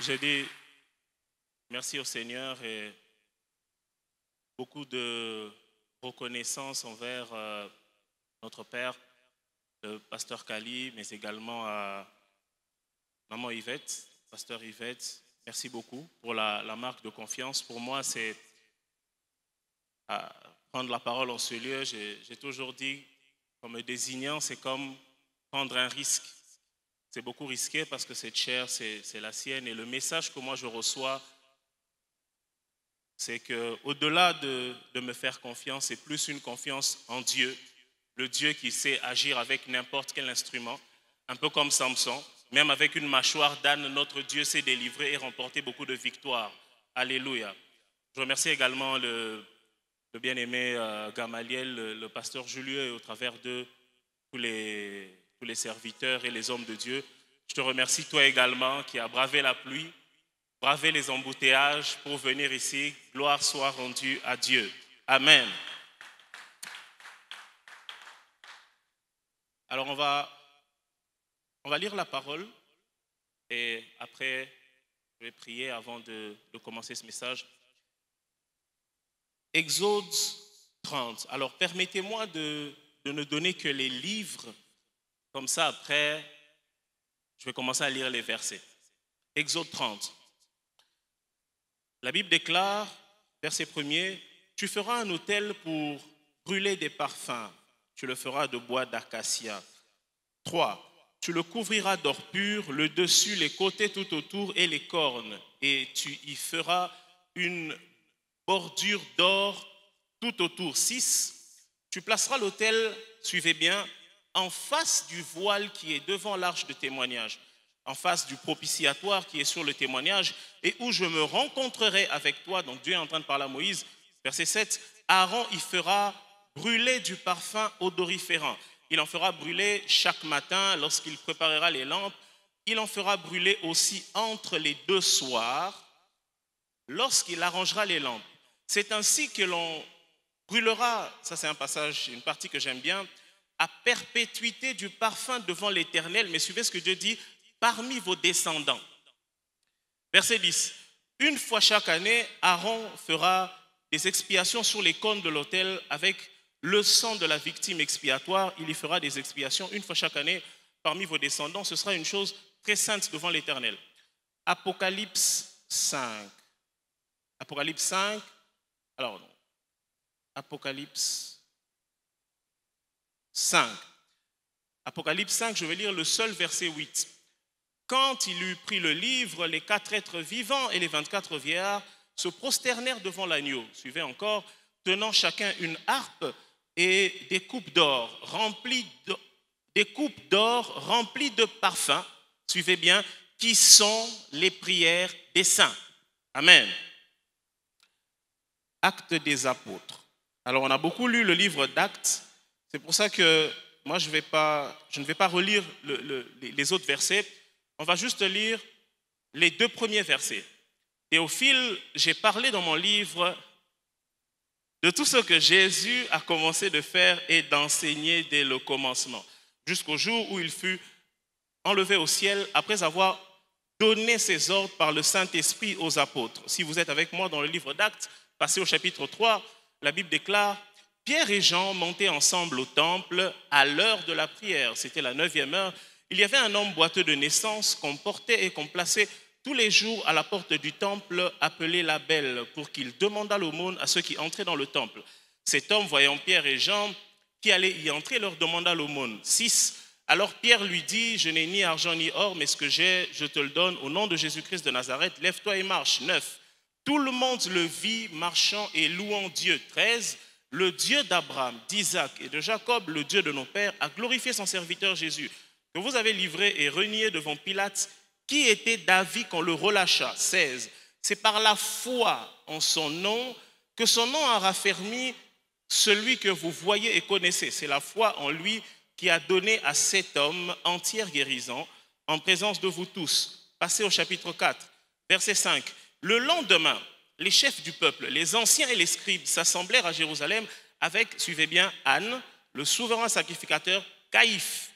J'ai dit merci au Seigneur et beaucoup de reconnaissance envers notre Père, le pasteur Kali, mais également à maman Yvette, pasteur Yvette. Merci beaucoup pour la marque de confiance. Pour moi, c'est prendre la parole en ce lieu. J'ai toujours dit, en me désignant, c'est comme prendre un risque. C'est beaucoup risqué parce que cette chair, c'est la sienne. Et le message que moi je reçois, c'est qu'au-delà de me faire confiance, c'est plus une confiance en Dieu, le Dieu qui sait agir avec n'importe quel instrument, un peu comme Samson. Même avec une mâchoire d'âne, notre Dieu s'est délivré et remporté beaucoup de victoires. Alléluia. Je remercie également le bien-aimé Gamaliel, le pasteur Julieu, et au travers de tous les serviteurs et les hommes de Dieu. Je te remercie toi également qui as bravé la pluie, bravé les embouteillages pour venir ici. Gloire soit rendue à Dieu. Amen. Alors on va lire la parole et après je vais prier avant de commencer ce message. Exode 30. Alors permettez-moi de ne donner que les livres. Comme ça, après, je vais commencer à lire les versets. Exode 30. La Bible déclare, verset 1er, « Tu feras un autel pour brûler des parfums. Tu le feras de bois d'acacia. » 3. Tu le couvriras d'or pur, le dessus, les côtés tout autour et les cornes. Et tu y feras une bordure d'or tout autour. 6. Tu placeras l'autel, suivez bien, en face du voile qui est devant l'arche de témoignage, en face du propitiatoire qui est sur le témoignage, et où je me rencontrerai avec toi. Donc Dieu est en train de parler à Moïse. Verset 7, Aaron y fera brûler du parfum odoriférant. Il en fera brûler chaque matin lorsqu'il préparera les lampes. Il en fera brûler aussi entre les deux soirs lorsqu'il arrangera les lampes. C'est ainsi que l'on brûlera, ça c'est un passage, une partie que j'aime bien, à perpétuité du parfum devant l'Éternel. Mais suivez ce que Dieu dit, parmi vos descendants. Verset 10. Une fois chaque année, Aaron fera des expiations sur les cônes de l'autel avec le sang de la victime expiatoire. Il y fera des expiations une fois chaque année parmi vos descendants. Ce sera une chose très sainte devant l'Éternel. Apocalypse 5. Apocalypse 5. Alors, non. Apocalypse 5. Apocalypse 5, je vais lire le seul verset 8. Quand il eut pris le livre, les 4 êtres vivants et les 24 vieillards se prosternèrent devant l'agneau. Suivez encore, tenant chacun une harpe et des coupes d'or remplies de parfums. Suivez bien, qui sont les prières des saints. Amen. Actes des apôtres. Alors, on a beaucoup lu le livre d'Actes. C'est pour ça que moi, je ne vais pas relire les autres versets. On va juste lire les 2 premiers versets. Théophile, j'ai parlé dans mon livre de tout ce que Jésus a commencé de faire et d'enseigner dès le commencement, jusqu'au jour où il fut enlevé au ciel après avoir donné ses ordres par le Saint-Esprit aux apôtres. Si vous êtes avec moi dans le livre d'Actes, passez au chapitre 3, la Bible déclare « Pierre et Jean montaient ensemble au temple à l'heure de la prière. » C'était la 9e heure. Il y avait un homme boiteux de naissance qu'on portait et qu'on plaçait tous les jours à la porte du temple appelé la Belle pour qu'il demandât l'aumône à ceux qui entraient dans le temple. Cet homme, voyant Pierre et Jean qui allaient y entrer, leur demanda l'aumône. 6. Alors Pierre lui dit « Je n'ai ni argent ni or, mais ce que j'ai, je te le donne. Au nom de Jésus-Christ de Nazareth, lève-toi et marche. » 9. Tout le monde le vit marchant et louant Dieu. 13. Le Dieu d'Abraham, d'Isaac et de Jacob, le Dieu de nos pères, a glorifié son serviteur Jésus, que vous avez livré et renié devant Pilate, qui était d'avis qu'on le relâcha. 16. C'est par la foi en son nom que son nom a raffermi celui que vous voyez et connaissez. C'est la foi en lui qui a donné à cet homme entière guérison en présence de vous tous. Passez au chapitre 4, verset 5. Le lendemain, les chefs du peuple, les anciens et les scribes s'assemblèrent à Jérusalem avec, suivez bien, Anne, le souverain sacrificateur, Caïphe,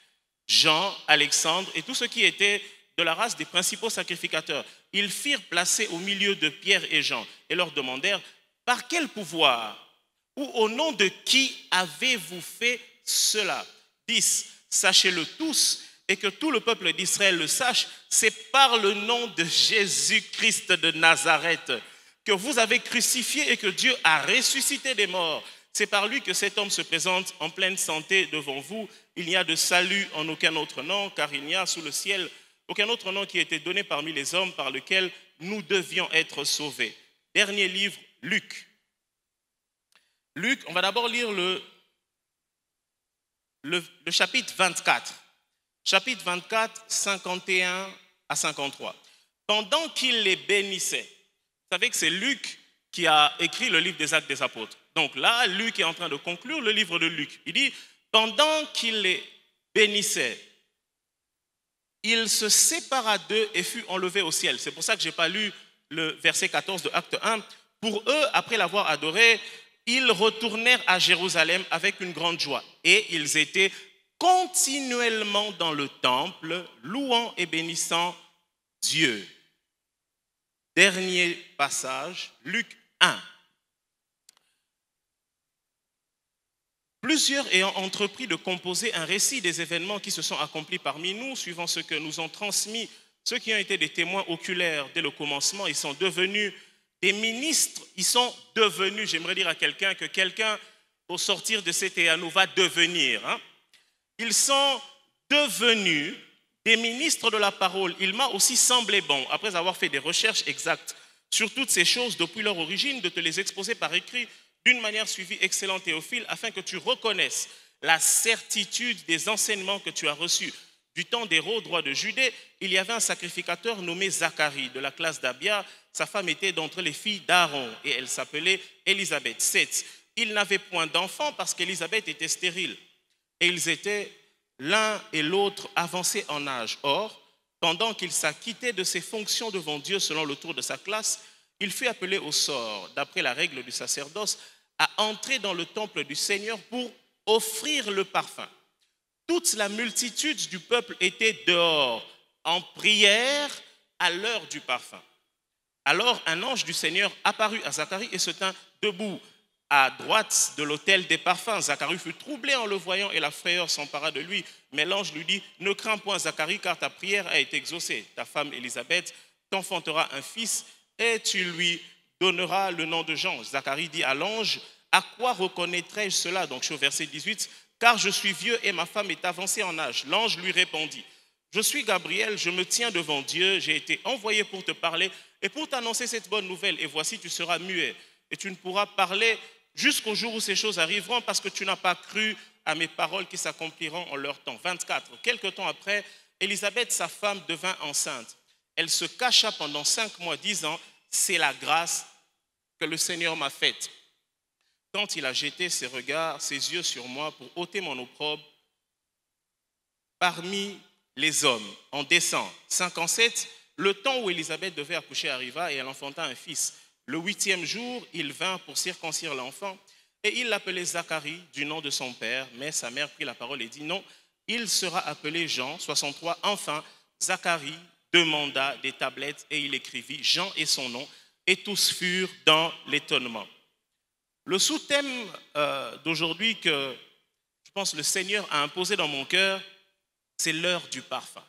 Jean, Alexandre et tous ceux qui étaient de la race des principaux sacrificateurs. Ils firent placer au milieu de Pierre et Jean et leur demandèrent, par quel pouvoir ou au nom de qui avez-vous fait cela? 10. Sachez-le tous et que tout le peuple d'Israël le sache, c'est par le nom de Jésus-Christ de Nazareth que vous avez crucifié et que Dieu a ressuscité des morts. C'est par lui que cet homme se présente en pleine santé devant vous. Il n'y a de salut en aucun autre nom, car il n'y a sous le ciel aucun autre nom qui a été donné parmi les hommes par lequel nous devions être sauvés. Dernier livre, Luc. Luc, on va d'abord lire le chapitre 24. Chapitre 24, 51 à 53. Pendant qu'il les bénissait, vous savez que c'est Luc qui a écrit le livre des Actes des Apôtres. Donc là, Luc est en train de conclure le livre de Luc. Il dit, pendant qu'il les bénissait, il se sépara d'eux et fut enlevé au ciel. C'est pour ça que je n'ai pas lu le verset 14 de Acte 1. Pour eux, après l'avoir adoré, ils retournèrent à Jérusalem avec une grande joie. Et ils étaient continuellement dans le temple, louant et bénissant Dieu. Dernier passage, Luc 1. Plusieurs ayant entrepris de composer un récit des événements qui se sont accomplis parmi nous, suivant ce que nous ont transmis, ceux qui ont été des témoins oculaires dès le commencement, ils sont devenus des ministres, ils sont devenus, j'aimerais dire à quelqu'un que quelqu'un, au sortir de cet éano, va devenir. Ils sont devenus des ministres de la parole. Il m'a aussi semblé bon, après avoir fait des recherches exactes sur toutes ces choses depuis leur origine, de te les exposer par écrit d'une manière suivie, excellent Théophile, afin que tu reconnaisses la certitude des enseignements que tu as reçus. Du temps d'Hérode, roi de Judée, il y avait un sacrificateur nommé Zacharie, de la classe d'Abia. Sa femme était d'entre les filles d'Aaron et elle s'appelait Élisabeth. 7. Il n'avait point d'enfant parce qu'Élisabeth était stérile. Et ils étaient l'un et l'autre avancés en âge. Or, pendant qu'il s'acquittait de ses fonctions devant Dieu selon le tour de sa classe, il fut appelé au sort, d'après la règle du sacerdoce, à entrer dans le temple du Seigneur pour offrir le parfum. Toute la multitude du peuple était dehors, en prière à l'heure du parfum. Alors un ange du Seigneur apparut à Zacharie et se tint debout à droite de l'autel des parfums. Zacharie fut troublé en le voyant et la frayeur s'empara de lui. Mais l'ange lui dit, ne crains point Zacharie, car ta prière a été exaucée. Ta femme Élisabeth t'enfantera un fils et tu lui donneras le nom de Jean. Zacharie dit à l'ange, à quoi reconnaîtrai-je cela? Donc je suis au verset 18, car je suis vieux et ma femme est avancée en âge. L'ange lui répondit, je suis Gabriel, je me tiens devant Dieu, j'ai été envoyé pour te parler et pour t'annoncer cette bonne nouvelle. Et voici, tu seras muet et tu ne pourras parler jusqu'au jour où ces choses arriveront parce que tu n'as pas cru à mes paroles qui s'accompliront en leur temps. 24. Quelque temps après, Élisabeth, sa femme, devint enceinte. Elle se cacha pendant 5 mois, disant, c'est la grâce que le Seigneur m'a faite. Quand il a jeté ses regards, ses yeux sur moi pour ôter mon opprobre parmi les hommes, en descend. 57, le temps où Élisabeth devait accoucher arriva et elle enfanta un fils. Le 8e jour, il vint pour circoncire l'enfant et il l'appelait Zacharie du nom de son père. Mais sa mère prit la parole et dit non, il sera appelé Jean. 63, enfin, Zacharie demanda des tablettes et il écrivit Jean et son nom et tous furent dans l'étonnement. Le sous-thème d'aujourd'hui que je pense le Seigneur a imposé dans mon cœur, c'est l'heure du parfum.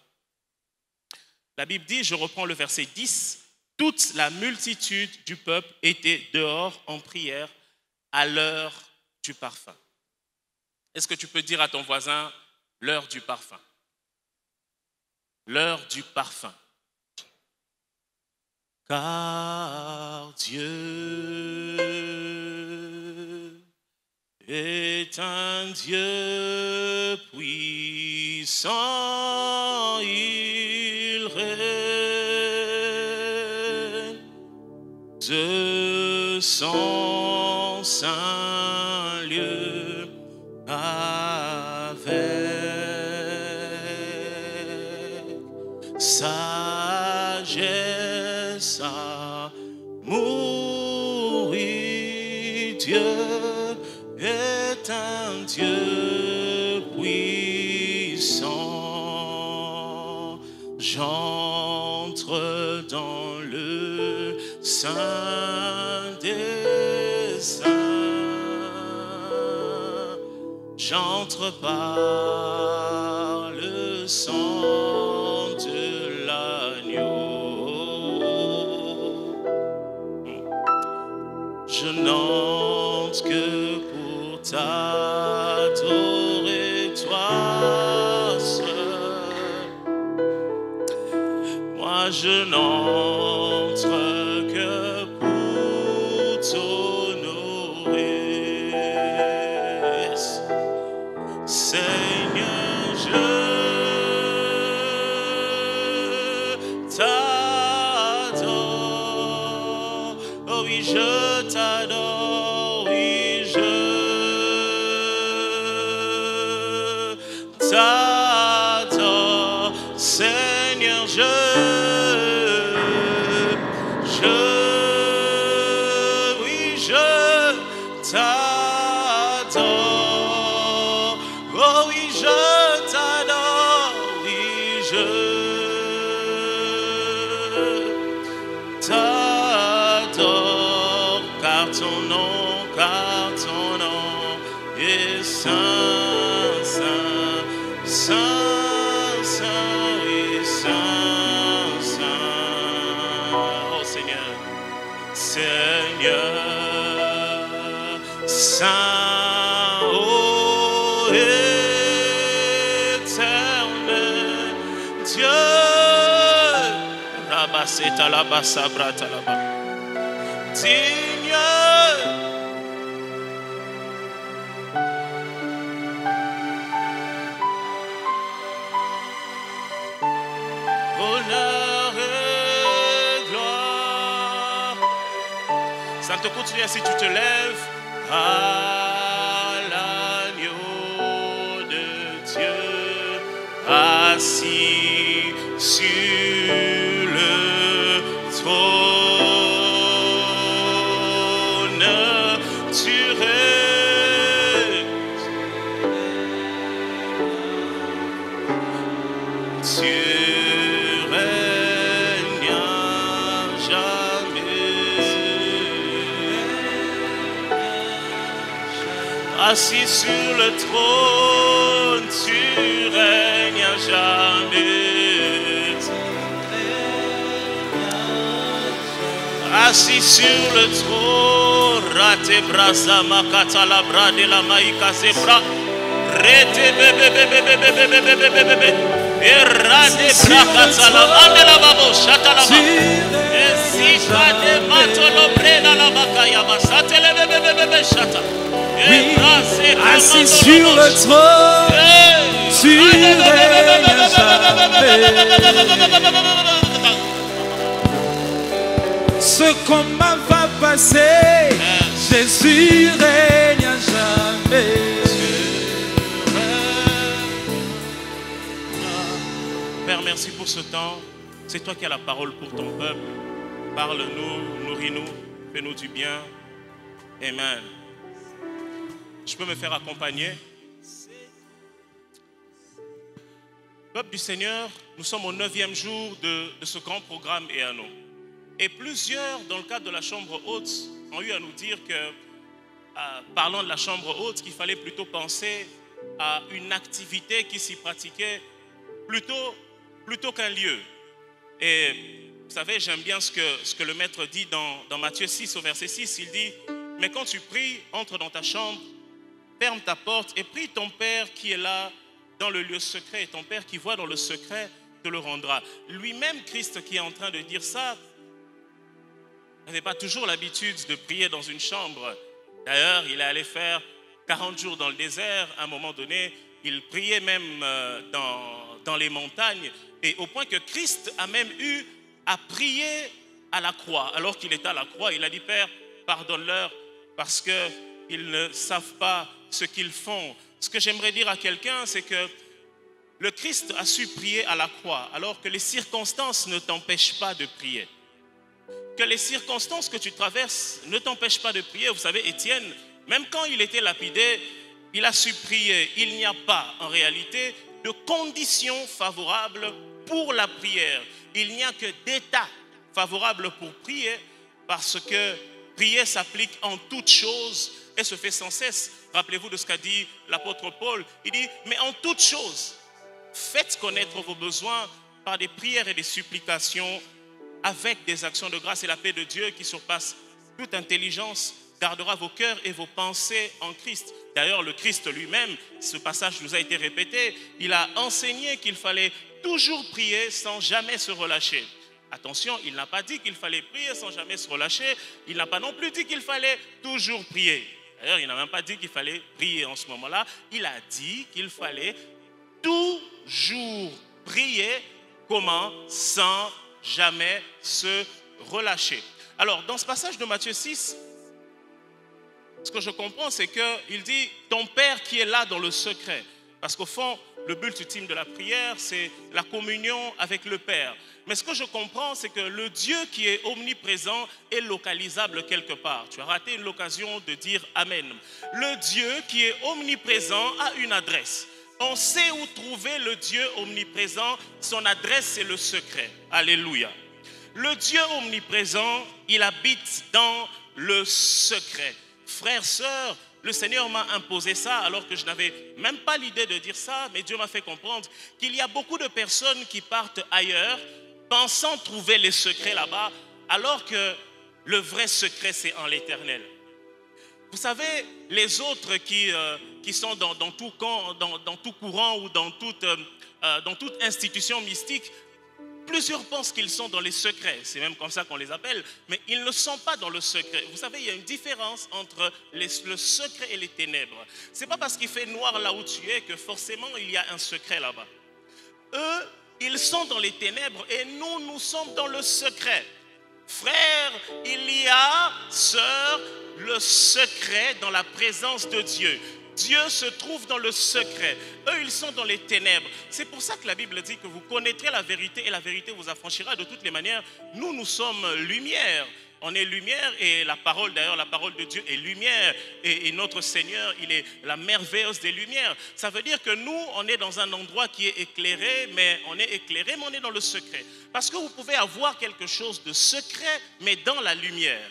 La Bible dit, je reprends le verset 10, toute la multitude du peuple était dehors en prière à l'heure du parfum. Est-ce que tu peux dire à ton voisin, l'heure du parfum? L'heure du parfum. Car Dieu est un Dieu puissant, il règne de son saint lieu avec sagesse amour, Dieu est un Dieu puissant. Je j'entre dans le sein des saints, j'entre par le sang de l'agneau. Je n'entre que pour t'adorer, toi seul. Moi je n'entre que pour t'honorer. Seigneur, je t'adore. Oh oui, je t'adore. Oui, je t'adore. Seigneur, oui, je t'adore. Oh oui, je t'adore. Oui, je t'adore. Car ton nom est saint, saint, saint, saint, oui, saint, saint. Oh Seigneur, Seigneur, saint, oh éternel Dieu. Rabaseta la basabrata la ba. Digne, honneur et gloire. Ça te continue ainsi, tu te lèves à l'agneau de Dieu, assis sur le trône. Tu règnes, tu règnes à jamais. Assis sur le trône, tu règnes à jamais. Assis sur le trône, rate brasa makata la bra de la maïka zebra, rete bebe bebe bebe bebe bebe bebe, et rate brakata la ande la babo shata la ba, et si kade mato lo brena la makaya basate le bebe bebe bebe shata, et brase assis sur le trône, tu règnes à jamais. Ce combat va passer, Jésus règne à jamais. Père, merci pour ce temps. C'est toi qui as la parole pour ton peuple. Parle-nous, nourris-nous, fais-nous du bien. Amen. Je peux me faire accompagner. Peuple du Seigneur, nous sommes au 9e jour de ce grand programme et à nous. Et plusieurs, dans le cadre de la chambre haute, ont eu à nous dire que, parlant de la chambre haute, qu'il fallait plutôt penser à une activité qui s'y pratiquait plutôt qu'un lieu. Et vous savez, j'aime bien ce que le maître dit dans Matthieu 6 au verset 6. Il dit, mais quand tu pries, entre dans ta chambre, ferme ta porte et prie ton Père qui est là dans le lieu secret. Et ton Père qui voit dans le secret te le rendra. Lui-même, Christ qui est en train de dire ça, n'avait pas toujours l'habitude de prier dans une chambre. D'ailleurs, il est allé faire 40 jours dans le désert. À un moment donné, il priait même dans les montagnes. Et au point que Christ a même eu à prier à la croix. Alors qu'il était à la croix, il a dit, Père, pardonne-leur parce qu'ils ne savent pas ce qu'ils font. Ce que j'aimerais dire à quelqu'un, c'est que le Christ a su prier à la croix, alors que les circonstances ne t'empêchent pas de prier. Que les circonstances que tu traverses ne t'empêchent pas de prier. Vous savez, Étienne, même quand il était lapidé, il a su prier. Il n'y a pas en réalité de conditions favorables pour la prière. Il n'y a que d'état favorable pour prier, parce que prier s'applique en toutes choses et se fait sans cesse. Rappelez-vous de ce qu'a dit l'apôtre Paul. Il dit, mais en toutes choses, faites connaître vos besoins par des prières et des supplications avec des actions de grâce, et la paix de Dieu qui surpasse toute intelligence gardera vos cœurs et vos pensées en Christ. D'ailleurs, le Christ lui-même, ce passage nous a été répété, il a enseigné qu'il fallait toujours prier sans jamais se relâcher. Attention, il n'a pas dit qu'il fallait prier sans jamais se relâcher. Il n'a pas non plus dit qu'il fallait toujours prier. D'ailleurs, il n'a même pas dit qu'il fallait prier en ce moment-là. Il a dit qu'il fallait toujours prier. Comment? Sans jamais se relâcher. Alors, dans ce passage de Matthieu 6, ce que je comprends, c'est qu'il dit « Ton Père qui est là dans le secret ». Parce qu'au fond, le but ultime de la prière, c'est la communion avec le Père. Mais ce que je comprends, c'est que le Dieu qui est omniprésent est localisable quelque part. Tu as raté l'occasion de dire Amen. Le Dieu qui est omniprésent a une adresse. On sait où trouver le Dieu omniprésent. Son adresse, c'est le secret. Alléluia. Le Dieu omniprésent, il habite dans le secret. Frères, sœurs, le Seigneur m'a imposé ça alors que je n'avais même pas l'idée de dire ça, mais Dieu m'a fait comprendre qu'il y a beaucoup de personnes qui partent ailleurs pensant trouver les secrets là-bas, alors que le vrai secret, c'est en l'Éternel. Vous savez, les autres qui sont dans tout camp, dans tout courant ou dans toute institution mystique, plusieurs pensent qu'ils sont dans les secrets, c'est même comme ça qu'on les appelle, mais ils ne sont pas dans le secret. Vous savez, il y a une différence entre le secret et les ténèbres. Ce n'est pas parce qu'il fait noir là où tu es que forcément il y a un secret là-bas. Eux, ils sont dans les ténèbres et nous sommes dans le secret. Frère, il y a, sœur, le secret dans la présence de Dieu. Dieu se trouve dans le secret. Eux, ils sont dans les ténèbres. C'est pour ça que la Bible dit que vous connaîtrez la vérité et la vérité vous affranchira. De toutes les manières, nous sommes lumière. On est lumière et la parole, d'ailleurs, la parole de Dieu est lumière. Et notre Seigneur, il est la merveilleuse des lumières. Ça veut dire que nous, on est dans un endroit qui est éclairé, mais on est dans le secret. Parce que vous pouvez avoir quelque chose de secret, mais dans la lumière.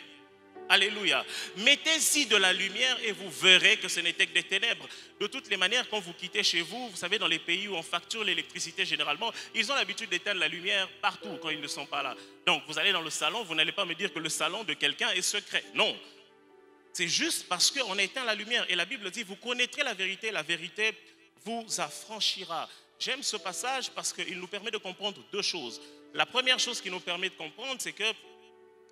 Alléluia. Mettez-y de la lumière et vous verrez que ce n'était que des ténèbres. De toutes les manières, quand vous quittez chez vous, vous savez, dans les pays où on facture l'électricité généralement, ils ont l'habitude d'éteindre la lumière partout quand ils ne sont pas là. Donc, vous allez dans le salon, vous n'allez pas me dire que le salon de quelqu'un est secret. Non. C'est juste parce qu'on a éteint la lumière. Et la Bible dit, vous connaîtrez la vérité vous affranchira. J'aime ce passage parce qu'il nous permet de comprendre deux choses. La première chose qu'il nous permet de comprendre, c'est que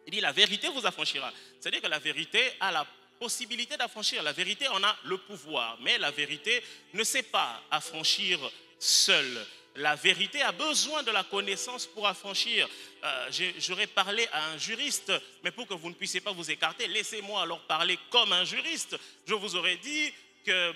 il dit la vérité vous affranchira. C'est-à-dire que la vérité a la possibilité d'affranchir. La vérité en a le pouvoir. Mais la vérité ne sait pas affranchir seule. La vérité a besoin de la connaissance pour affranchir. J'aurais parlé à un juriste, mais pour que vous ne puissiez pas vous écarter, laissez-moi alors parler comme un juriste. Je vous aurais dit que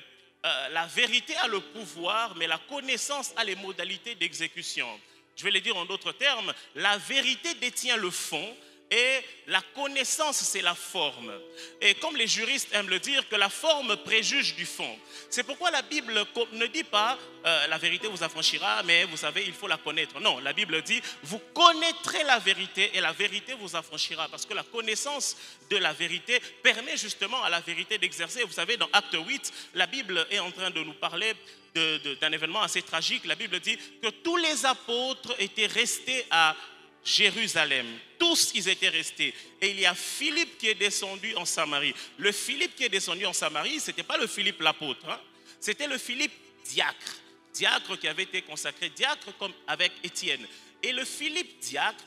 la vérité a le pouvoir, mais la connaissance a les modalités d'exécution. Je vais le dire en d'autres termes, la vérité détient le fond, et la connaissance, c'est la forme. Et comme les juristes aiment le dire, que la forme préjuge du fond. C'est pourquoi la Bible ne dit pas la vérité vous affranchira, mais vous savez, il faut la connaître. Non, la Bible dit, vous connaîtrez la vérité et la vérité vous affranchira. Parce que la connaissance de la vérité permet justement à la vérité d'exercer. Vous savez, dans Acte 8, la Bible est en train de nous parler d'un événement assez tragique. La Bible dit que tous les apôtres étaient restés à Jérusalem. Tous ils étaient restés. Et il y a Philippe qui est descendu en Samarie. Le Philippe qui est descendu en Samarie, ce n'était pas le Philippe l'apôtre. Hein? C'était le Philippe diacre. Diacre qui avait été consacré diacre comme avec Étienne. Et le Philippe diacre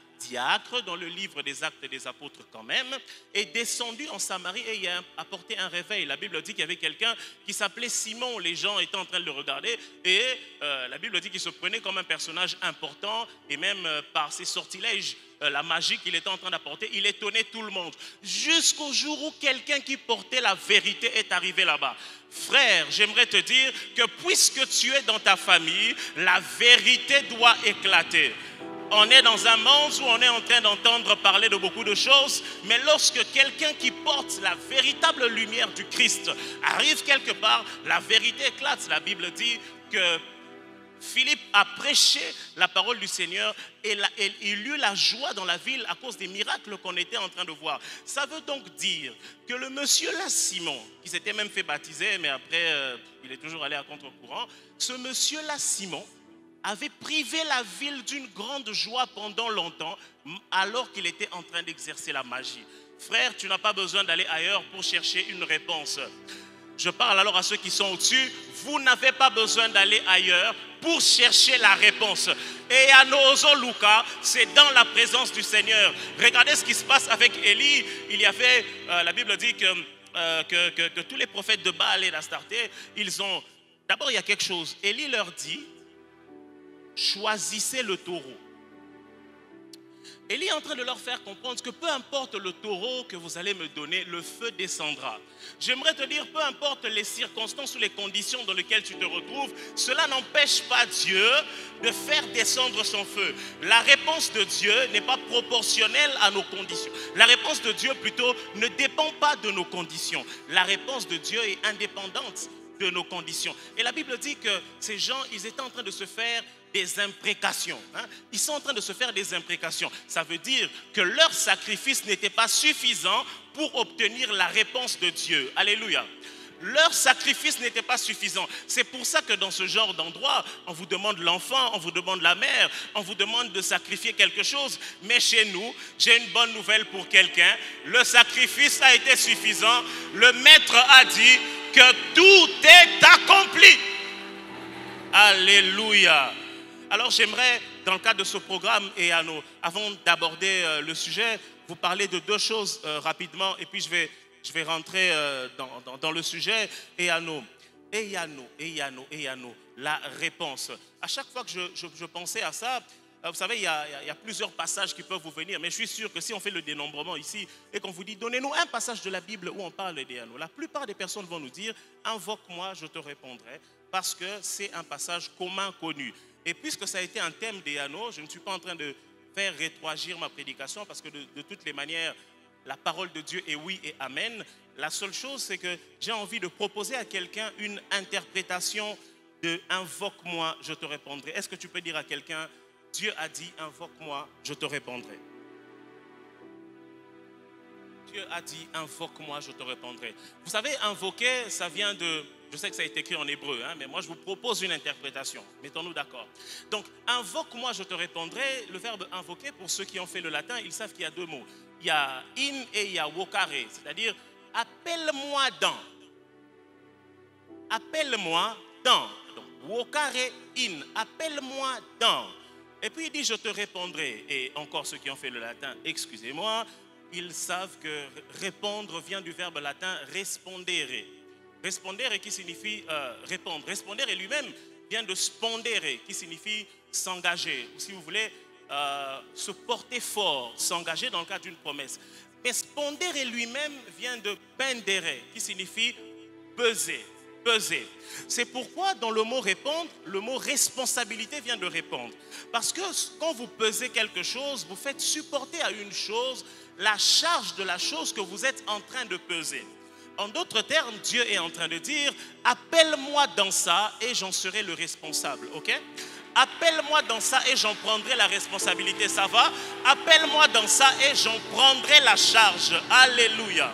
dans le livre des Actes des Apôtres quand même, est descendu en Samarie et il a apporté un réveil. La Bible dit qu'il y avait quelqu'un qui s'appelait Simon. Les gens étaient en train de le regarder et la Bible dit qu'il se prenait comme un personnage important et même par ses sortilèges, la magie qu'il était en train d'apporter, il étonnait tout le monde. Jusqu'au jour où quelqu'un qui portait la vérité est arrivé là-bas. Frère, j'aimerais te dire que puisque tu es dans ta famille, la vérité doit éclater. On est dans un monde où on est en train d'entendre parler de beaucoup de choses, mais lorsque quelqu'un qui porte la véritable lumière du Christ arrive quelque part, la vérité éclate. La Bible dit que Philippe a prêché la parole du Seigneur et il eut la joie dans la ville à cause des miracles qu'on était en train de voir. Ça veut donc dire que le monsieur là, Simon, qui s'était même fait baptiser, mais après il est toujours allé à contre-courant, ce monsieur là, Simon, avait privé la ville d'une grande joie pendant longtemps alors qu'il était en train d'exercer la magie. Frère, tu n'as pas besoin d'aller ailleurs pour chercher une réponse. Je parle alors à ceux qui sont au-dessus. Vous n'avez pas besoin d'aller ailleurs pour chercher la réponse. Et à nos Lucas, c'est dans la présence du Seigneur. Regardez ce qui se passe avec Élie. Il y avait, la Bible dit que tous les prophètes de Baal et d'Astarté, ils ont... D'abord, il y a quelque chose. Élie leur dit, choisissez le taureau. Élie est en train de leur faire comprendre que peu importe le taureau que vous allez me donner, le feu descendra. J'aimerais te dire, peu importe les circonstances ou les conditions dans lesquelles tu te retrouves, cela n'empêche pas Dieu de faire descendre son feu. La réponse de Dieu n'est pas proportionnelle à nos conditions. La réponse de Dieu plutôt ne dépend pas de nos conditions. La réponse de Dieu est indépendante de nos conditions. Et la Bible dit que ces gens, ils étaient en train de se faire des imprécations. Ils sont en train de se faire des imprécations. Ça veut dire que leur sacrifice n'était pas suffisant pour obtenir la réponse de Dieu. Alléluia. Leur sacrifice n'était pas suffisant. C'est pour ça que dans ce genre d'endroit, on vous demande l'enfant, on vous demande la mère, on vous demande de sacrifier quelque chose. Mais chez nous, j'ai une bonne nouvelle pour quelqu'un. Le sacrifice a été suffisant. Le maître a dit que tout est accompli. Alléluia. Alors j'aimerais, dans le cadre de ce programme et avant d'aborder le sujet, vous parler de deux choses rapidement et puis je vais rentrer dans le sujet et la réponse. À chaque fois que je pensais à ça, vous savez, il y a plusieurs passages qui peuvent vous venir, mais je suis sûr que si on fait le dénombrement ici et qu'on vous dit, donnez-nous un passage de la Bible où on parle des anneaux, la plupart des personnes vont nous dire, invoque-moi, je te répondrai, parce que c'est un passage commun, connu. Et puisque ça a été un thème des anneaux, je ne suis pas en train de faire rétroagir ma prédication, parce que de toutes les manières, la parole de Dieu est oui et amen. La seule chose, c'est que j'ai envie de proposer à quelqu'un une interprétation de « invoque-moi, je te répondrai ». Est-ce que tu peux dire à quelqu'un « Dieu a dit, invoque-moi, je te répondrai ». Dieu a dit, invoque-moi, je te répondrai. Vous savez, invoquer, ça vient de... Je sais que ça a été écrit en hébreu, mais moi je vous propose une interprétation. Mettons-nous d'accord. Donc, invoque-moi, je te répondrai. Le verbe invoquer, pour ceux qui ont fait le latin, ils savent qu'il y a deux mots. Il y a in et il y a vocare, c'est-à-dire appelle-moi dans. Appelle-moi dans. Donc, vocare in, appelle-moi dans. Et puis il dit, je te répondrai. Et encore ceux qui ont fait le latin, excusez-moi, ils savent que répondre vient du verbe latin respondere. Respondere qui signifie répondre. Respondere lui-même vient de spondere qui signifie s'engager. Ou si vous voulez, se porter fort, s'engager dans le cadre d'une promesse. Mais spondere lui-même vient de pendere qui signifie peser. Peser. C'est pourquoi dans le mot répondre, le mot responsabilité vient de répondre. Parce que quand vous pesez quelque chose, vous faites supporter à une chose la charge de la chose que vous êtes en train de peser. En d'autres termes, Dieu est en train de dire, appelle-moi dans ça et j'en serai le responsable, ok? Appelle-moi dans ça et j'en prendrai la responsabilité, ça va? Appelle-moi dans ça et j'en prendrai la charge, alléluia.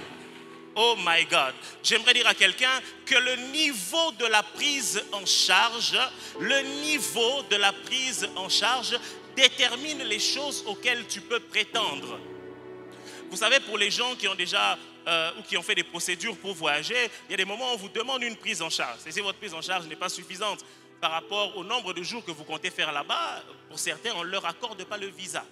Oh my God. J'aimerais dire à quelqu'un que le niveau de la prise en charge, détermine les choses auxquelles tu peux prétendre. Vous savez, pour les gens qui ont déjà ou qui ont fait des procédures pour voyager, il y a des moments où on vous demande une prise en charge. Et si votre prise en charge n'est pas suffisante par rapport au nombre de jours que vous comptez faire là-bas, pour certains, on ne leur accorde pas le visa.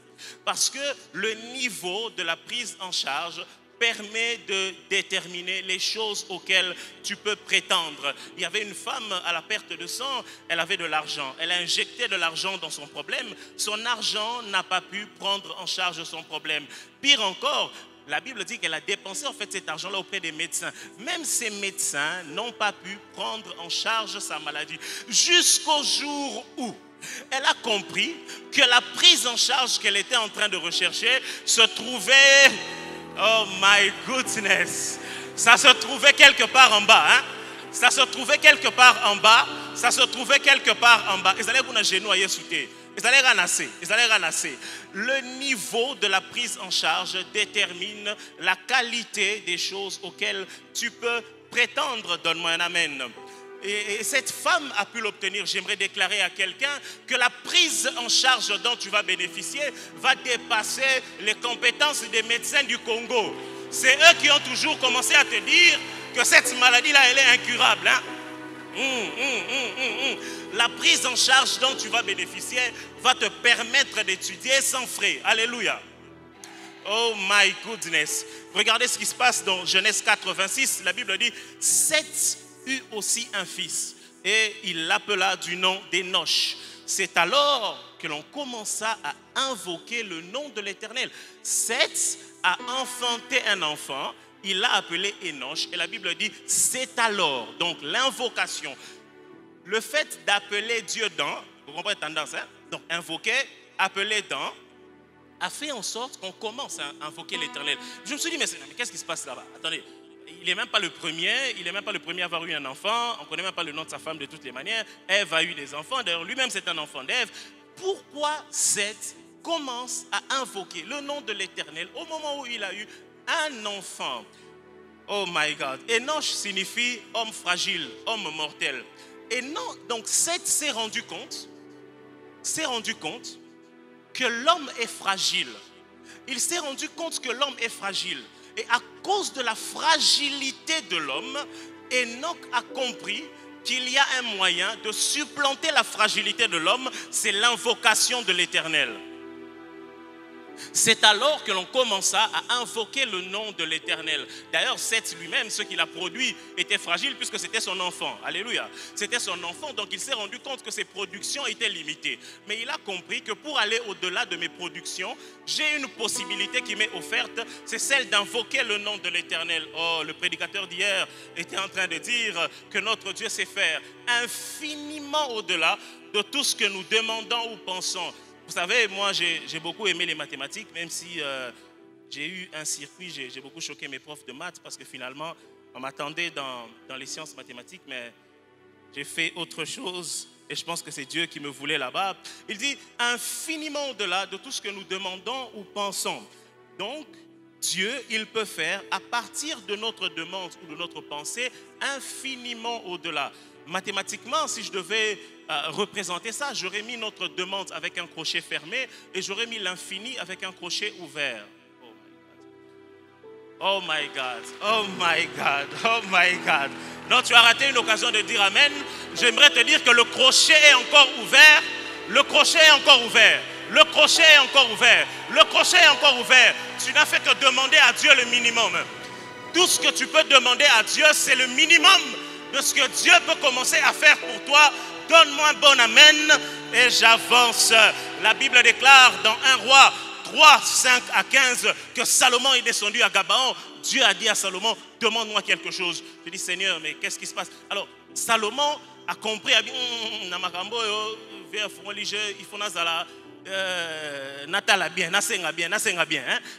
Parce que le niveau de la prise en charge permet de déterminer les choses auxquelles tu peux prétendre. Il y avait une femme à la perte de sang, elle avait de l'argent. Elle a injecté de l'argent dans son problème. Son argent n'a pas pu prendre en charge son problème. Pire encore, la Bible dit qu'elle a dépensé en fait cet argent-là auprès des médecins. Même ces médecins n'ont pas pu prendre en charge sa maladie. Jusqu'au jour où elle a compris que la prise en charge qu'elle était en train de rechercher se trouvait... Oh my goodness! Ça se trouvait quelque part en bas. Ça se trouvait quelque part en bas. Ça se trouvait quelque part en bas. Ils allaient vous genou à sauter. Ils allaient ranasser. Ils allaient ranasser. Le niveau de la prise en charge détermine la qualité des choses auxquelles tu peux prétendre. Donne-moi un amen. Et cette femme a pu l'obtenir. J'aimerais déclarer à quelqu'un que la prise en charge dont tu vas bénéficier va dépasser les compétences des médecins du Congo. C'est eux qui ont toujours commencé à te dire que cette maladie-là, elle est incurable. Hein? La prise en charge dont tu vas bénéficier va te permettre d'étudier sans frais. Alléluia. Oh my goodness. Regardez ce qui se passe dans Genèse 4, 26. La Bible dit, Seth eut aussi un fils et il l'appela du nom d'Énoch. C'est alors que l'on commença à invoquer le nom de l'Éternel. Seth a enfanté un enfant, il l'a appelé Énoch et la Bible dit c'est alors, donc l'invocation, le fait d'appeler Dieu dans, vous comprenez la tendance, hein? Donc invoquer, appeler dans, a fait en sorte qu'on commence à invoquer l'Éternel. Je me suis dit mais qu'est-ce qui se passe là-bas? Attendez. Il n'est même pas le premier, à avoir eu un enfant, on ne connaît même pas le nom de sa femme de toutes les manières. Ève a eu des enfants, d'ailleurs lui-même c'est un enfant d'Ève. Pourquoi Seth commence à invoquer le nom de l'Éternel au moment où il a eu un enfant? Oh my God. Énoch signifie homme fragile, homme mortel. Et non, donc Seth s'est rendu compte que l'homme est fragile. Il s'est rendu compte que l'homme est fragile. Et à cause de la fragilité de l'homme, Enoch a compris qu'il y a un moyen de supplanter la fragilité de l'homme, c'est l'invocation de l'Éternel. C'est alors que l'on commença à invoquer le nom de l'Éternel. D'ailleurs, Seth lui-même, ce qu'il a produit était fragile puisque c'était son enfant. Alléluia. C'était son enfant, donc il s'est rendu compte que ses productions étaient limitées. Mais il a compris que pour aller au-delà de mes productions, j'ai une possibilité qui m'est offerte, c'est celle d'invoquer le nom de l'Éternel. Oh, le prédicateur d'hier était en train de dire que notre Dieu sait faire infiniment au-delà de tout ce que nous demandons ou pensons. Vous savez, moi j'ai beaucoup aimé les mathématiques, même si j'ai eu un circuit, j'ai beaucoup choqué mes profs de maths parce que finalement, on m'attendait dans les sciences mathématiques, mais j'ai fait autre chose et je pense que c'est Dieu qui me voulait là-bas. Il dit infiniment au-delà de tout ce que nous demandons ou pensons. Donc, Dieu, il peut faire à partir de notre demande ou de notre pensée infiniment au-delà. Mathématiquement, si je devais représenter ça, j'aurais mis notre demande avec un crochet fermé et j'aurais mis l'infini avec un crochet ouvert. Oh my God, oh my God, oh my God. Non, tu as raté une occasion de dire Amen. J'aimerais te dire que le crochet est encore ouvert. Le crochet est encore ouvert. Le crochet est encore ouvert. Le crochet est encore ouvert. Tu n'as fait que demander à Dieu le minimum. Tout ce que tu peux demander à Dieu, c'est le minimum de ce que Dieu peut commencer à faire pour toi. Donne-moi un bon amen et j'avance. La Bible déclare dans 1 Roi 3, 5 à 15 que Salomon est descendu à Gabaon. Dieu a dit à Salomon, demande-moi quelque chose. Je dis, Seigneur, mais qu'est-ce qui se passe? Alors, Salomon a compris, a dit,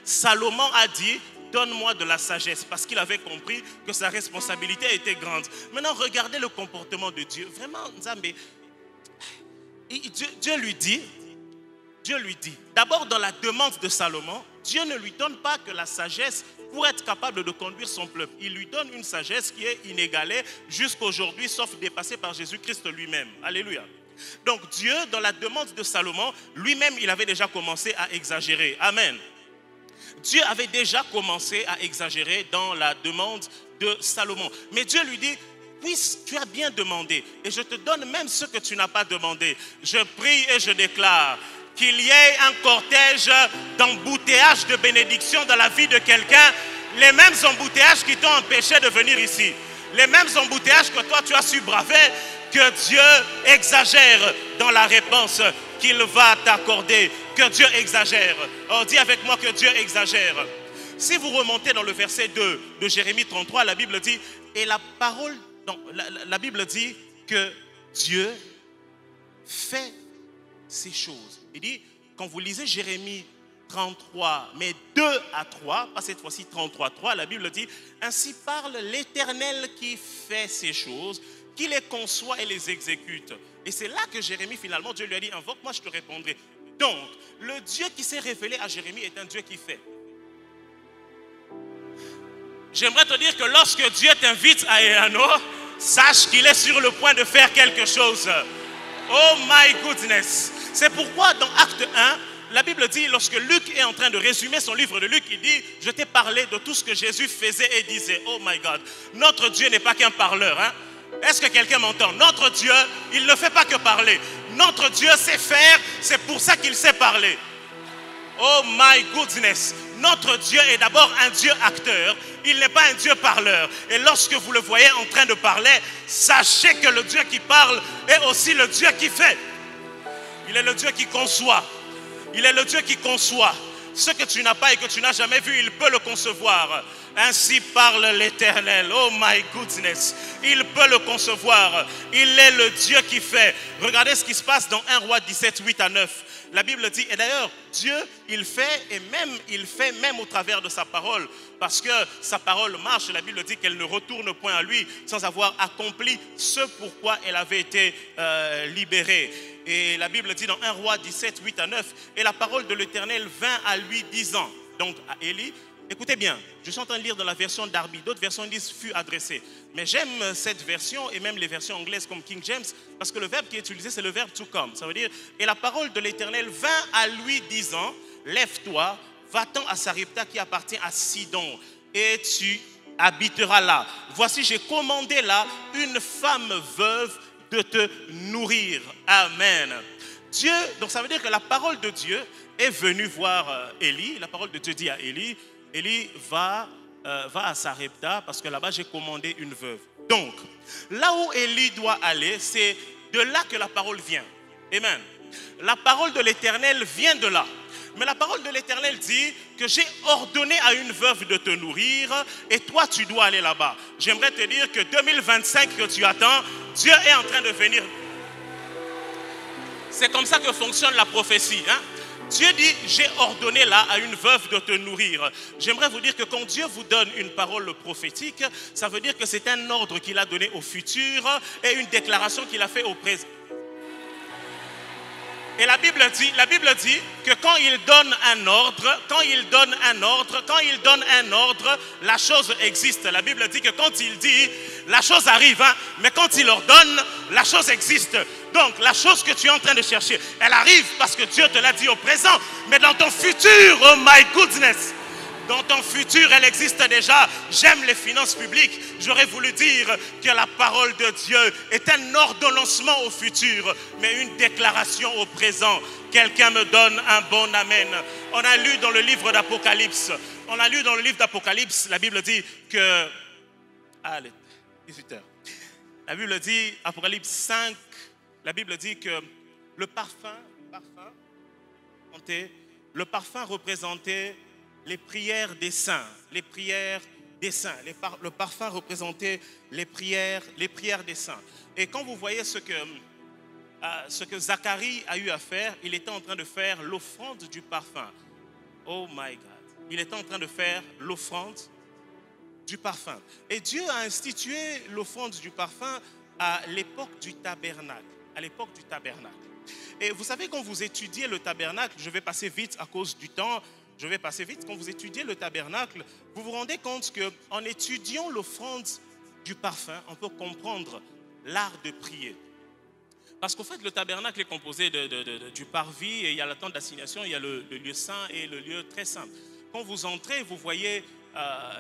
Salomon a dit, donne-moi de la sagesse, parce qu'il avait compris que sa responsabilité était grande. Maintenant, regardez le comportement de Dieu. Vraiment, Nzambe, Dieu lui dit, d'abord dans la demande de Salomon, Dieu ne lui donne pas que la sagesse pour être capable de conduire son peuple. Il lui donne une sagesse qui est inégalée jusqu'aujourd'hui, sauf dépassée par Jésus-Christ lui-même. Alléluia. Donc Dieu, dans la demande de Salomon, lui-même, il avait déjà commencé à exagérer. Amen. Dieu avait déjà commencé à exagérer dans la demande de Salomon. Mais Dieu lui dit, puisque tu as bien demandé, et je te donne même ce que tu n'as pas demandé, je prie et je déclare qu'il y ait un cortège d'embouteillage de bénédiction dans la vie de quelqu'un, les mêmes embouteillages qui t'ont empêché de venir ici, les mêmes embouteillages que toi tu as su braver, que Dieu exagère dans la réponse qu'il va t'accorder, que Dieu exagère. Oh, dis avec moi que Dieu exagère. Si vous remontez dans le verset 2 de Jérémie 33, la Bible dit, et la parole, non, la Bible dit que Dieu fait ces choses. Il dit, quand vous lisez Jérémie 33, mais 2 à 3, pas cette fois-ci 33, 3, la Bible dit, ainsi parle l'Éternel qui fait ces choses, qui les conçoit et les exécute. Et c'est là que Jérémie, finalement, Dieu lui a dit, invoque-moi, je te répondrai. Donc, le Dieu qui s'est révélé à Jérémie est un Dieu qui fait. J'aimerais te dire que lorsque Dieu t'invite à Eano, sache qu'il est sur le point de faire quelque chose. Oh my goodness. C'est pourquoi dans Acte 1, la Bible dit, lorsque Luc est en train de résumer son livre de Luc, il dit, je t'ai parlé de tout ce que Jésus faisait et disait. Oh my God. Notre Dieu n'est pas qu'un parleur. Hein? Est-ce que quelqu'un m'entend? Notre Dieu, il ne fait pas que parler. Notre Dieu sait faire, c'est pour ça qu'il sait parler. Oh my goodness. Notre Dieu est d'abord un Dieu acteur. Il n'est pas un Dieu parleur. Et lorsque vous le voyez en train de parler, sachez que le Dieu qui parle est aussi le Dieu qui fait. Il est le Dieu qui conçoit. Il est le Dieu qui conçoit. Ce que tu n'as pas et que tu n'as jamais vu, il peut le concevoir. Ainsi parle l'Éternel. Oh my goodness. Il peut le concevoir. Il est le Dieu qui fait. Regardez ce qui se passe dans 1 Roi 17, 8 à 9. La Bible dit, et d'ailleurs, Dieu, il fait, et même, il fait même au travers de sa parole, parce que sa parole marche. La Bible dit qu'elle ne retourne point à lui sans avoir accompli ce pourquoi elle avait été libérée. Et la Bible dit dans 1 Roi 17, 8 à 9, et la parole de l'Éternel vint à lui disant, donc à Élie, écoutez bien, je suis en train de lire dans la version Darby, d'autres versions disent fut adressé. Mais j'aime cette version et même les versions anglaises comme King James parce que le verbe qui est utilisé c'est le verbe to come. Ça veut dire, et la parole de l'Éternel vint à lui disant, lève-toi, va-t'en à Sarepta qui appartient à Sidon et tu habiteras là. Voici j'ai commandé là une femme veuve de te nourrir. Amen. Dieu, donc ça veut dire que la parole de Dieu est venue voir Élie. La parole de Dieu dit à Élie, Élie va à Sarepta parce que là-bas j'ai commandé une veuve. Donc, là où Élie doit aller, c'est de là que la parole vient. Amen. La parole de l'Éternel vient de là. Mais la parole de l'Éternel dit que j'ai ordonné à une veuve de te nourrir et toi tu dois aller là-bas. J'aimerais te dire que 2025 que tu attends, Dieu est en train de venir. C'est comme ça que fonctionne la prophétie. Hein? Dieu dit, j'ai ordonné là à une veuve de te nourrir. J'aimerais vous dire que quand Dieu vous donne une parole prophétique, ça veut dire que c'est un ordre qu'il a donné au futur et une déclaration qu'il a fait au présent. Et la Bible dit que quand il donne un ordre, la chose existe. La Bible dit que quand il dit, la chose arrive, hein, mais quand il ordonne, la chose existe. Donc la chose que tu es en train de chercher, elle arrive parce que Dieu te l'a dit au présent, mais dans ton futur, oh my goodness, dans ton futur, elle existe déjà. J'aime les finances publiques. J'aurais voulu dire que la parole de Dieu est un ordonnancement au futur, mais une déclaration au présent. Quelqu'un me donne un bon amen. On a lu dans le livre d'Apocalypse. La Bible dit que... Allez, 18h. La Bible dit, Apocalypse 5, la Bible dit que le parfum représentait les prières des saints, le parfum représentait les prières des saints. Et quand vous voyez ce que Zacharie a eu à faire, il était en train de faire l'offrande du parfum. Oh my God. Il était en train de faire l'offrande du parfum. Et Dieu a institué l'offrande du parfum à l'époque du tabernacle. Et vous savez, quand vous étudiez le tabernacle, je vais passer vite à cause du temps, quand vous étudiez le tabernacle, vous vous rendez compte qu'en étudiant l'offrande du parfum, on peut comprendre l'art de prier. Parce qu'en fait, le tabernacle est composé du parvis, et il y a la tente d'assignation, il y a le lieu saint et le lieu très saint. Quand vous entrez, vous voyez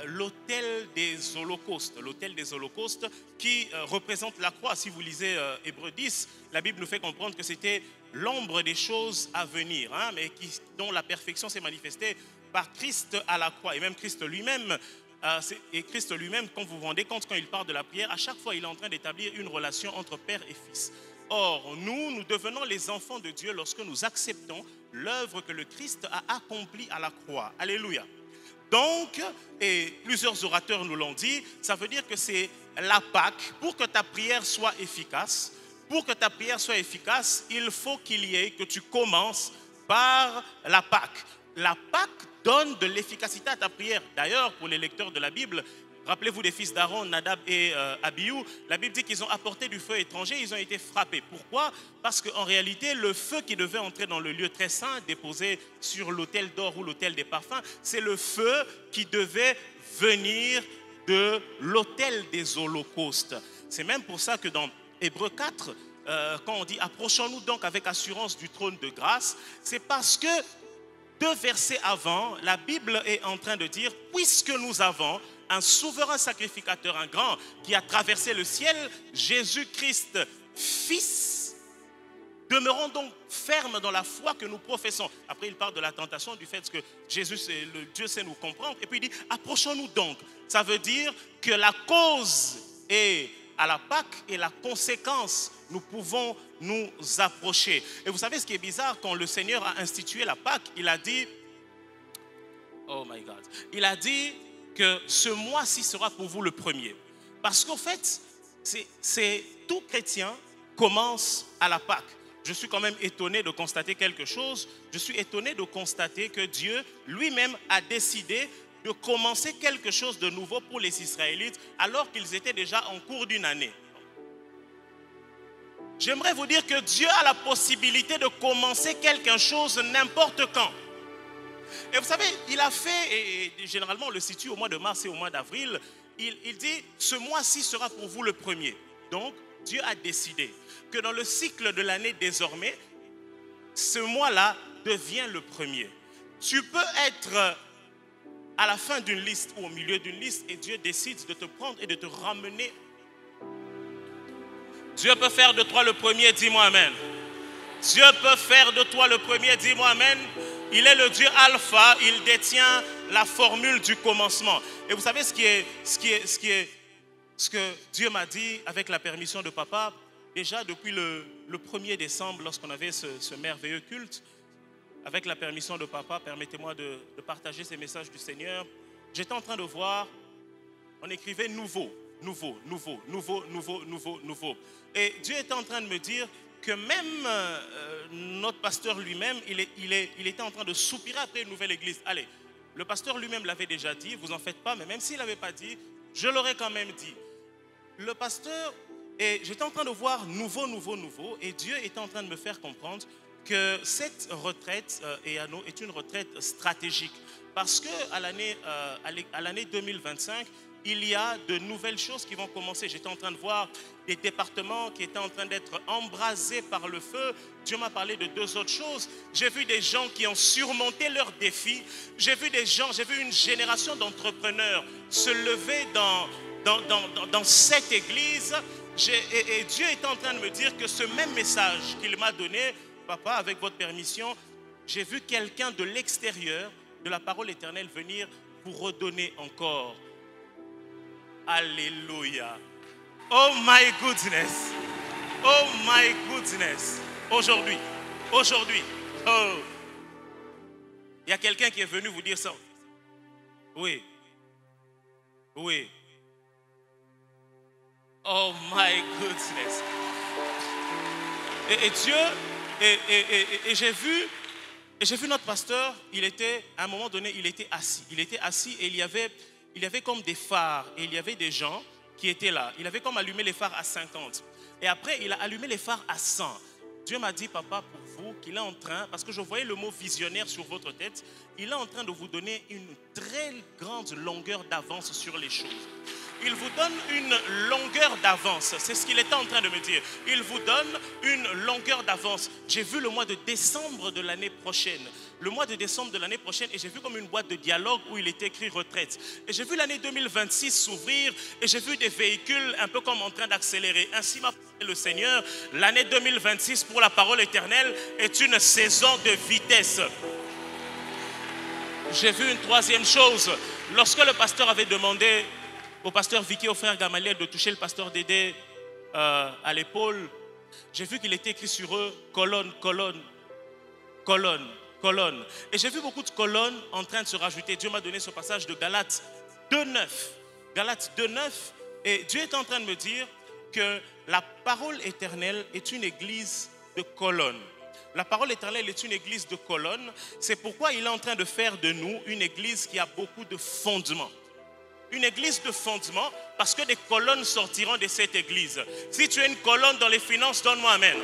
l'autel des holocaustes. L'autel des holocaustes qui représente la croix. Si vous lisez Hébreux 10, la Bible nous fait comprendre que c'était l'ombre des choses à venir, hein, mais dont la perfection s'est manifestée par Christ à la croix. Et même Christ lui-même, quand vous vous rendez compte, quand il parle de la prière, à chaque fois, il est en train d'établir une relation entre père et fils. Or, nous devenons les enfants de Dieu lorsque nous acceptons l'œuvre que le Christ a accomplie à la croix. Alléluia. Donc, et plusieurs orateurs nous l'ont dit, ça veut dire que c'est la Pâque. Pour que ta prière soit efficace, il faut que tu commences par la Pâque. la Pâque donne de l'efficacité à ta prière. D'ailleurs, pour les lecteurs de la Bible, rappelez-vous des fils d'Aaron, Nadab et Abihu, la Bible dit qu'ils ont apporté du feu étranger, ils ont été frappés. Pourquoi? Parce qu'en réalité, le feu qui devait entrer dans le lieu très saint, déposé sur l'autel d'or ou l'autel des parfums, c'est le feu qui devait venir de l'autel des holocaustes. C'est même pour ça que dans Hébreux 4, quand on dit « Approchons-nous donc avec assurance du trône de grâce », c'est parce que 2 versets avant, la Bible est en train de dire « Puisque nous avons un souverain sacrificateur, un grand, qui a traversé le ciel, Jésus-Christ, Fils, demeurons donc fermes dans la foi que nous professons. » Après, il parle de la tentation, du fait que Jésus, Dieu sait nous comprendre. Et puis il dit, approchons-nous donc. Ça veut dire que la cause est à la Pâque et la conséquence, nous pouvons nous approcher. Et vous savez ce qui est bizarre, quand le Seigneur a institué la Pâque, il a dit, oh my God, il a dit que ce mois-ci sera pour vous le premier. Parce qu'en fait, tout chrétien commence à la Pâque. Je suis quand même étonné de constater quelque chose. Je suis étonné de constater que Dieu lui-même a décidé de commencer quelque chose de nouveau pour les Israélites alors qu'ils étaient déjà en cours d'une année. J'aimerais vous dire que Dieu a la possibilité de commencer quelque chose n'importe quand. Et vous savez, il a fait, et généralement on le situe au mois de mars et au mois d'avril, il dit, ce mois-ci sera pour vous le premier. Donc, Dieu a décidé que dans le cycle de l'année désormais, ce mois-là devient le premier. Tu peux être à la fin d'une liste ou au milieu d'une liste et Dieu décide de te prendre et de te ramener. Dieu peut faire de toi le premier, dis-moi amen. Dieu peut faire de toi le premier, dis-moi amen. Il est le Dieu alpha, il détient la formule du commencement. Et vous savez ce que Dieu m'a dit avec la permission de papa, déjà depuis le 1er décembre, lorsqu'on avait ce merveilleux culte, avec la permission de papa, permettez-moi de partager ces messages du Seigneur. J'étais en train de voir, on écrivait nouveau. Et Dieu était en train de me dire que même notre pasteur lui-même, il était en train de soupirer après une nouvelle église. Allez, le pasteur lui-même l'avait déjà dit, vous en faites pas, mais même s'il n'avait pas dit, je l'aurais quand même dit. Le pasteur, et j'étais en train de voir nouveau, et Dieu était en train de me faire comprendre que cette retraite est une retraite stratégique. Parce qu'à l'année 2025, il y a de nouvelles choses qui vont commencer. J'étais en train de voir des départements qui étaient en train d'être embrasés par le feu. Dieu m'a parlé de 2 autres choses. J'ai vu des gens qui ont surmonté leurs défis. J'ai vu une génération d'entrepreneurs se lever dans cette église. Et Dieu est en train de me dire que ce même message qu'il m'a donné, papa, avec votre permission, j'ai vu quelqu'un de l'extérieur de la parole éternelle venir vous redonner encore. Alléluia. Oh my goodness. Oh my goodness. Aujourd'hui. Oh. Il y a quelqu'un qui est venu vous dire ça. Oui. Oh my goodness. Et Dieu, et j'ai vu notre pasteur, à un moment donné, il était assis et il y avait comme des phares et il y avait des gens qui étaient là. Il avait comme allumé les phares à 50. Et après, il a allumé les phares à 100. Dieu m'a dit, papa, pour vous, qu'il est en train, parce que je voyais le mot visionnaire sur votre tête, il est en train de vous donner une très grande longueur d'avance sur les choses. Il vous donne une longueur d'avance. C'est ce qu'il était en train de me dire. Il vous donne une longueur d'avance. J'ai vu le mois de décembre de l'année prochaine. Le mois de décembre de l'année prochaine, et j'ai vu comme une boîte de dialogue où il était écrit retraite. Et j'ai vu l'année 2026 s'ouvrir et j'ai vu des véhicules un peu comme en train d'accélérer. Ainsi m'a parlé le Seigneur. L'année 2026 pour la parole éternelle est une saison de vitesse. J'ai vu une troisième chose. Lorsque le pasteur avait demandé au pasteur Vicky, au frère Gamaliel, de toucher le pasteur Dédé à l'épaule, j'ai vu qu'il était écrit sur eux colonne. Et j'ai vu beaucoup de colonnes en train de se rajouter. Dieu m'a donné ce passage de Galates 2.9. Galates 2.9. Et Dieu est en train de me dire que la parole éternelle est une église de colonnes. La parole éternelle est une église de colonnes. C'est pourquoi il est en train de faire de nous une église qui a beaucoup de fondements. Une église de fondements parce que des colonnes sortiront de cette église. Si tu es une colonne dans les finances, donne-moi amen.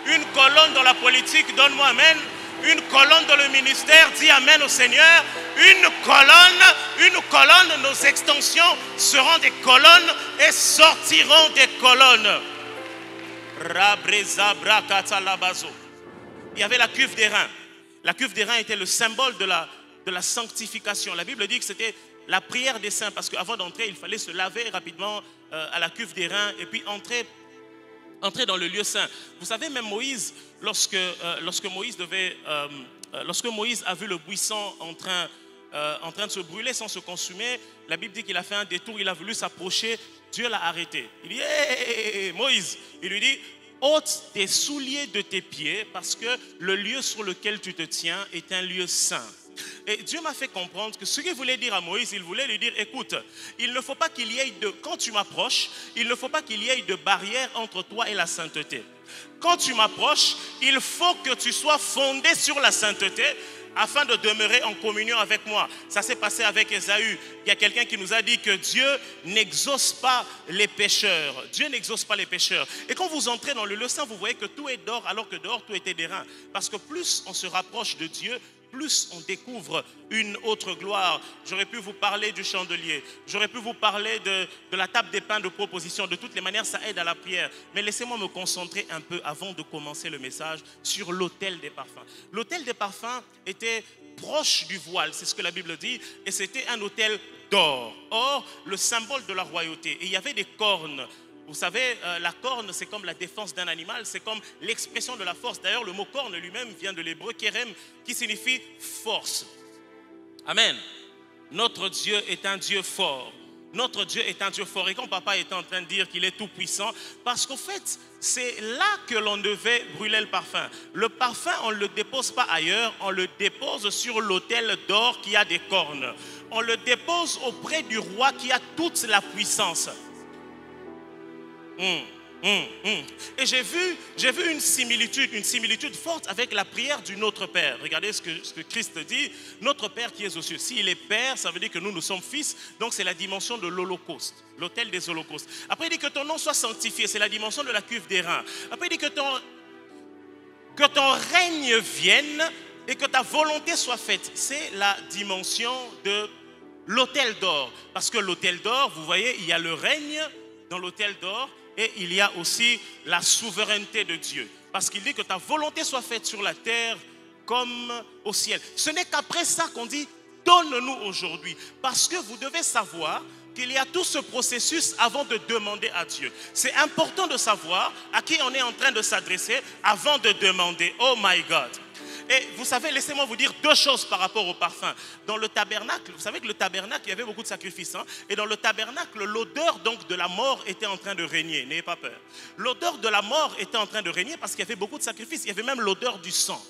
Une colonne dans la politique, donne-moi amen. Une colonne dans le ministère, dis amen au Seigneur. Une colonne, nos extensions seront des colonnes et sortiront des colonnes. Il y avait la cuve des reins. La cuve des reins était le symbole de la sanctification. La Bible dit que c'était la prière des saints, parce qu'avant d'entrer, il fallait se laver rapidement à la cuve des reins et puis entrer dans le lieu saint. Vous savez, même Moïse, lorsque Moïse a vu le buisson en train de se brûler sans se consumer, la Bible dit qu'il a fait un détour, il a voulu s'approcher, Dieu l'a arrêté. Il dit, hey, Moïse, il lui dit, ôte tes souliers de tes pieds parce que le lieu sur lequel tu te tiens est un lieu saint. Et Dieu m'a fait comprendre que ce qu'il voulait dire à Moïse, il voulait lui dire, écoute, il ne faut pas qu'il y ait quand tu m'approches, il ne faut pas qu'il y ait de barrière entre toi et la sainteté. Quand tu m'approches, il faut que tu sois fondé sur la sainteté afin de demeurer en communion avec moi. Ça s'est passé avec Ésaü. Il y a quelqu'un qui nous a dit que Dieu n'exauce pas les pécheurs. Dieu n'exauce pas les pécheurs. Et quand vous entrez dans le lieu saint, vous voyez que tout est d'or alors que dehors tout était d'airain. Parce que plus on se rapproche de Dieu, plus on découvre une autre gloire. J'aurais pu vous parler du chandelier. J'aurais pu vous parler de la table des pains de proposition. De toutes les manières, ça aide à la prière. Mais laissez-moi me concentrer un peu avant de commencer le message sur l'autel des parfums. L'autel des parfums était proche du voile, c'est ce que la Bible dit. Et c'était un autel d'or. Or, le symbole de la royauté. Et il y avait des cornes. Vous savez, la corne, c'est comme la défense d'un animal, c'est comme l'expression de la force. D'ailleurs, le mot corne lui-même vient de l'hébreu kerem, qui signifie force. Amen. Notre Dieu est un Dieu fort. Notre Dieu est un Dieu fort. Et quand papa était en train de dire qu'il est tout puissant, parce qu'au fait, c'est là que l'on devait brûler le parfum. Le parfum, on ne le dépose pas ailleurs, on le dépose sur l'autel d'or qui a des cornes. On le dépose auprès du roi qui a toute la puissance. Et j'ai vu une similitude forte avec la prière du Notre Père. Regardez ce que Christ dit, Notre Père qui est aux cieux. S'il est Père, ça veut dire que nous sommes fils, donc c'est la dimension de l'Holocauste, l'autel des holocaustes. Après il dit que ton nom soit sanctifié, c'est la dimension de la cuve des reins. Après il dit que ton règne vienne et que ta volonté soit faite, c'est la dimension de l'autel d'or. Parce que l'autel d'or, vous voyez, il y a le règne dans l'autel d'or, et il y a aussi la souveraineté de Dieu. Parce qu'il dit que ta volonté soit faite sur la terre comme au ciel. Ce n'est qu'après ça qu'on dit, donne-nous aujourd'hui. Parce que vous devez savoir qu'il y a tout ce processus avant de demander à Dieu. C'est important de savoir à qui on est en train de s'adresser avant de demander. Oh my God. Et vous savez, laissez-moi vous dire deux choses par rapport au parfum. Dans le tabernacle, vous savez que le tabernacle, il y avait beaucoup de sacrifices. Et dans le tabernacle, l'odeur donc de la mort était en train de régner. N'ayez pas peur. L'odeur de la mort était en train de régner parce qu'il y avait beaucoup de sacrifices. Il y avait même l'odeur du sang.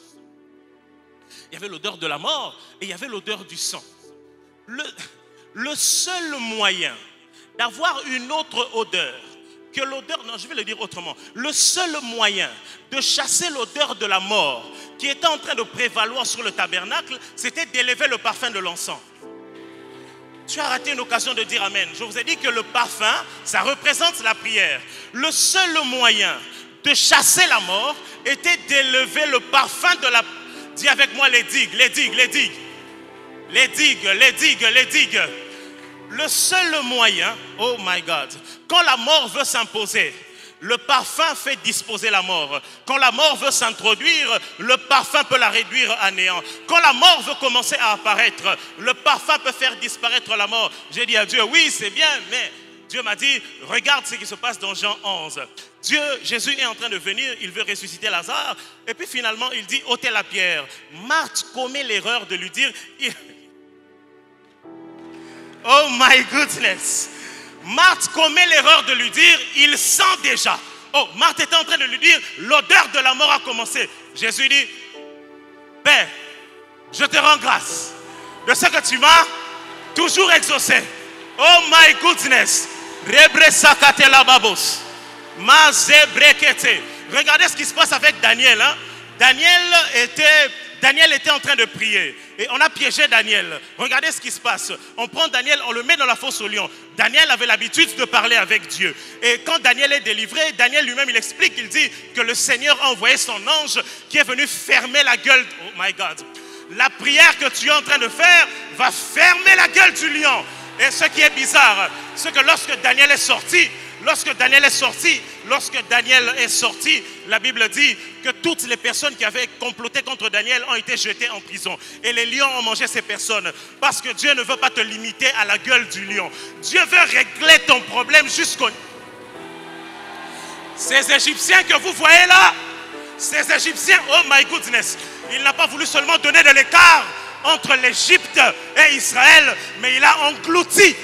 Il y avait l'odeur de la mort et il y avait l'odeur du sang. Le seul moyen d'avoir une autre odeur que l'odeur, non, je vais le dire autrement. Le seul moyen de chasser l'odeur de la mort qui était en train de prévaloir sur le tabernacle, c'était d'élever le parfum de l'encens. Tu as raté une occasion de dire amen. Je vous ai dit que le parfum, ça représente la prière. Le seul moyen de chasser la mort était d'élever le parfum de la... Dis avec moi les digues, les digues, les digues. Les digues, les digues, les digues. Le seul moyen, oh my God, quand la mort veut s'imposer, le parfum fait disposer la mort. Quand la mort veut s'introduire, le parfum peut la réduire à néant. Quand la mort veut commencer à apparaître, le parfum peut faire disparaître la mort. J'ai dit à Dieu, oui c'est bien, mais Dieu m'a dit, regarde ce qui se passe dans Jean 11. Jésus est en train de venir, il veut ressusciter Lazare, et puis finalement il dit, ôtez la pierre. Marthe commet l'erreur de lui dire... Oh my goodness. Marthe commet l'erreur de lui dire, il sent déjà. Oh, Marthe était en train de lui dire, l'odeur de la mort a commencé. Jésus dit, Père, je te rends grâce de ce que tu m'as toujours exaucé. Oh my goodness. Regardez ce qui se passe avec Daniel. Daniel était en train de prier et on a piégé Daniel. Regardez ce qui se passe. On prend Daniel, on le met dans la fosse aux lions. Daniel avait l'habitude de parler avec Dieu. Et quand Daniel est délivré, Daniel lui-même il explique, il dit que le Seigneur a envoyé son ange qui est venu fermer la gueule. Oh my God. La prière que tu es en train de faire va fermer la gueule du lion. Et ce qui est bizarre, c'est que lorsque Daniel est sorti, la Bible dit que toutes les personnes qui avaient comploté contre Daniel ont été jetées en prison. Et les lions ont mangé ces personnes. Parce que Dieu ne veut pas te limiter à la gueule du lion. Dieu veut régler ton problème jusqu'au... Ces Égyptiens que vous voyez là, ces Égyptiens, oh my goodness, il n'a pas voulu seulement donner de l'écart entre l'Égypte et Israël, mais il a englouti.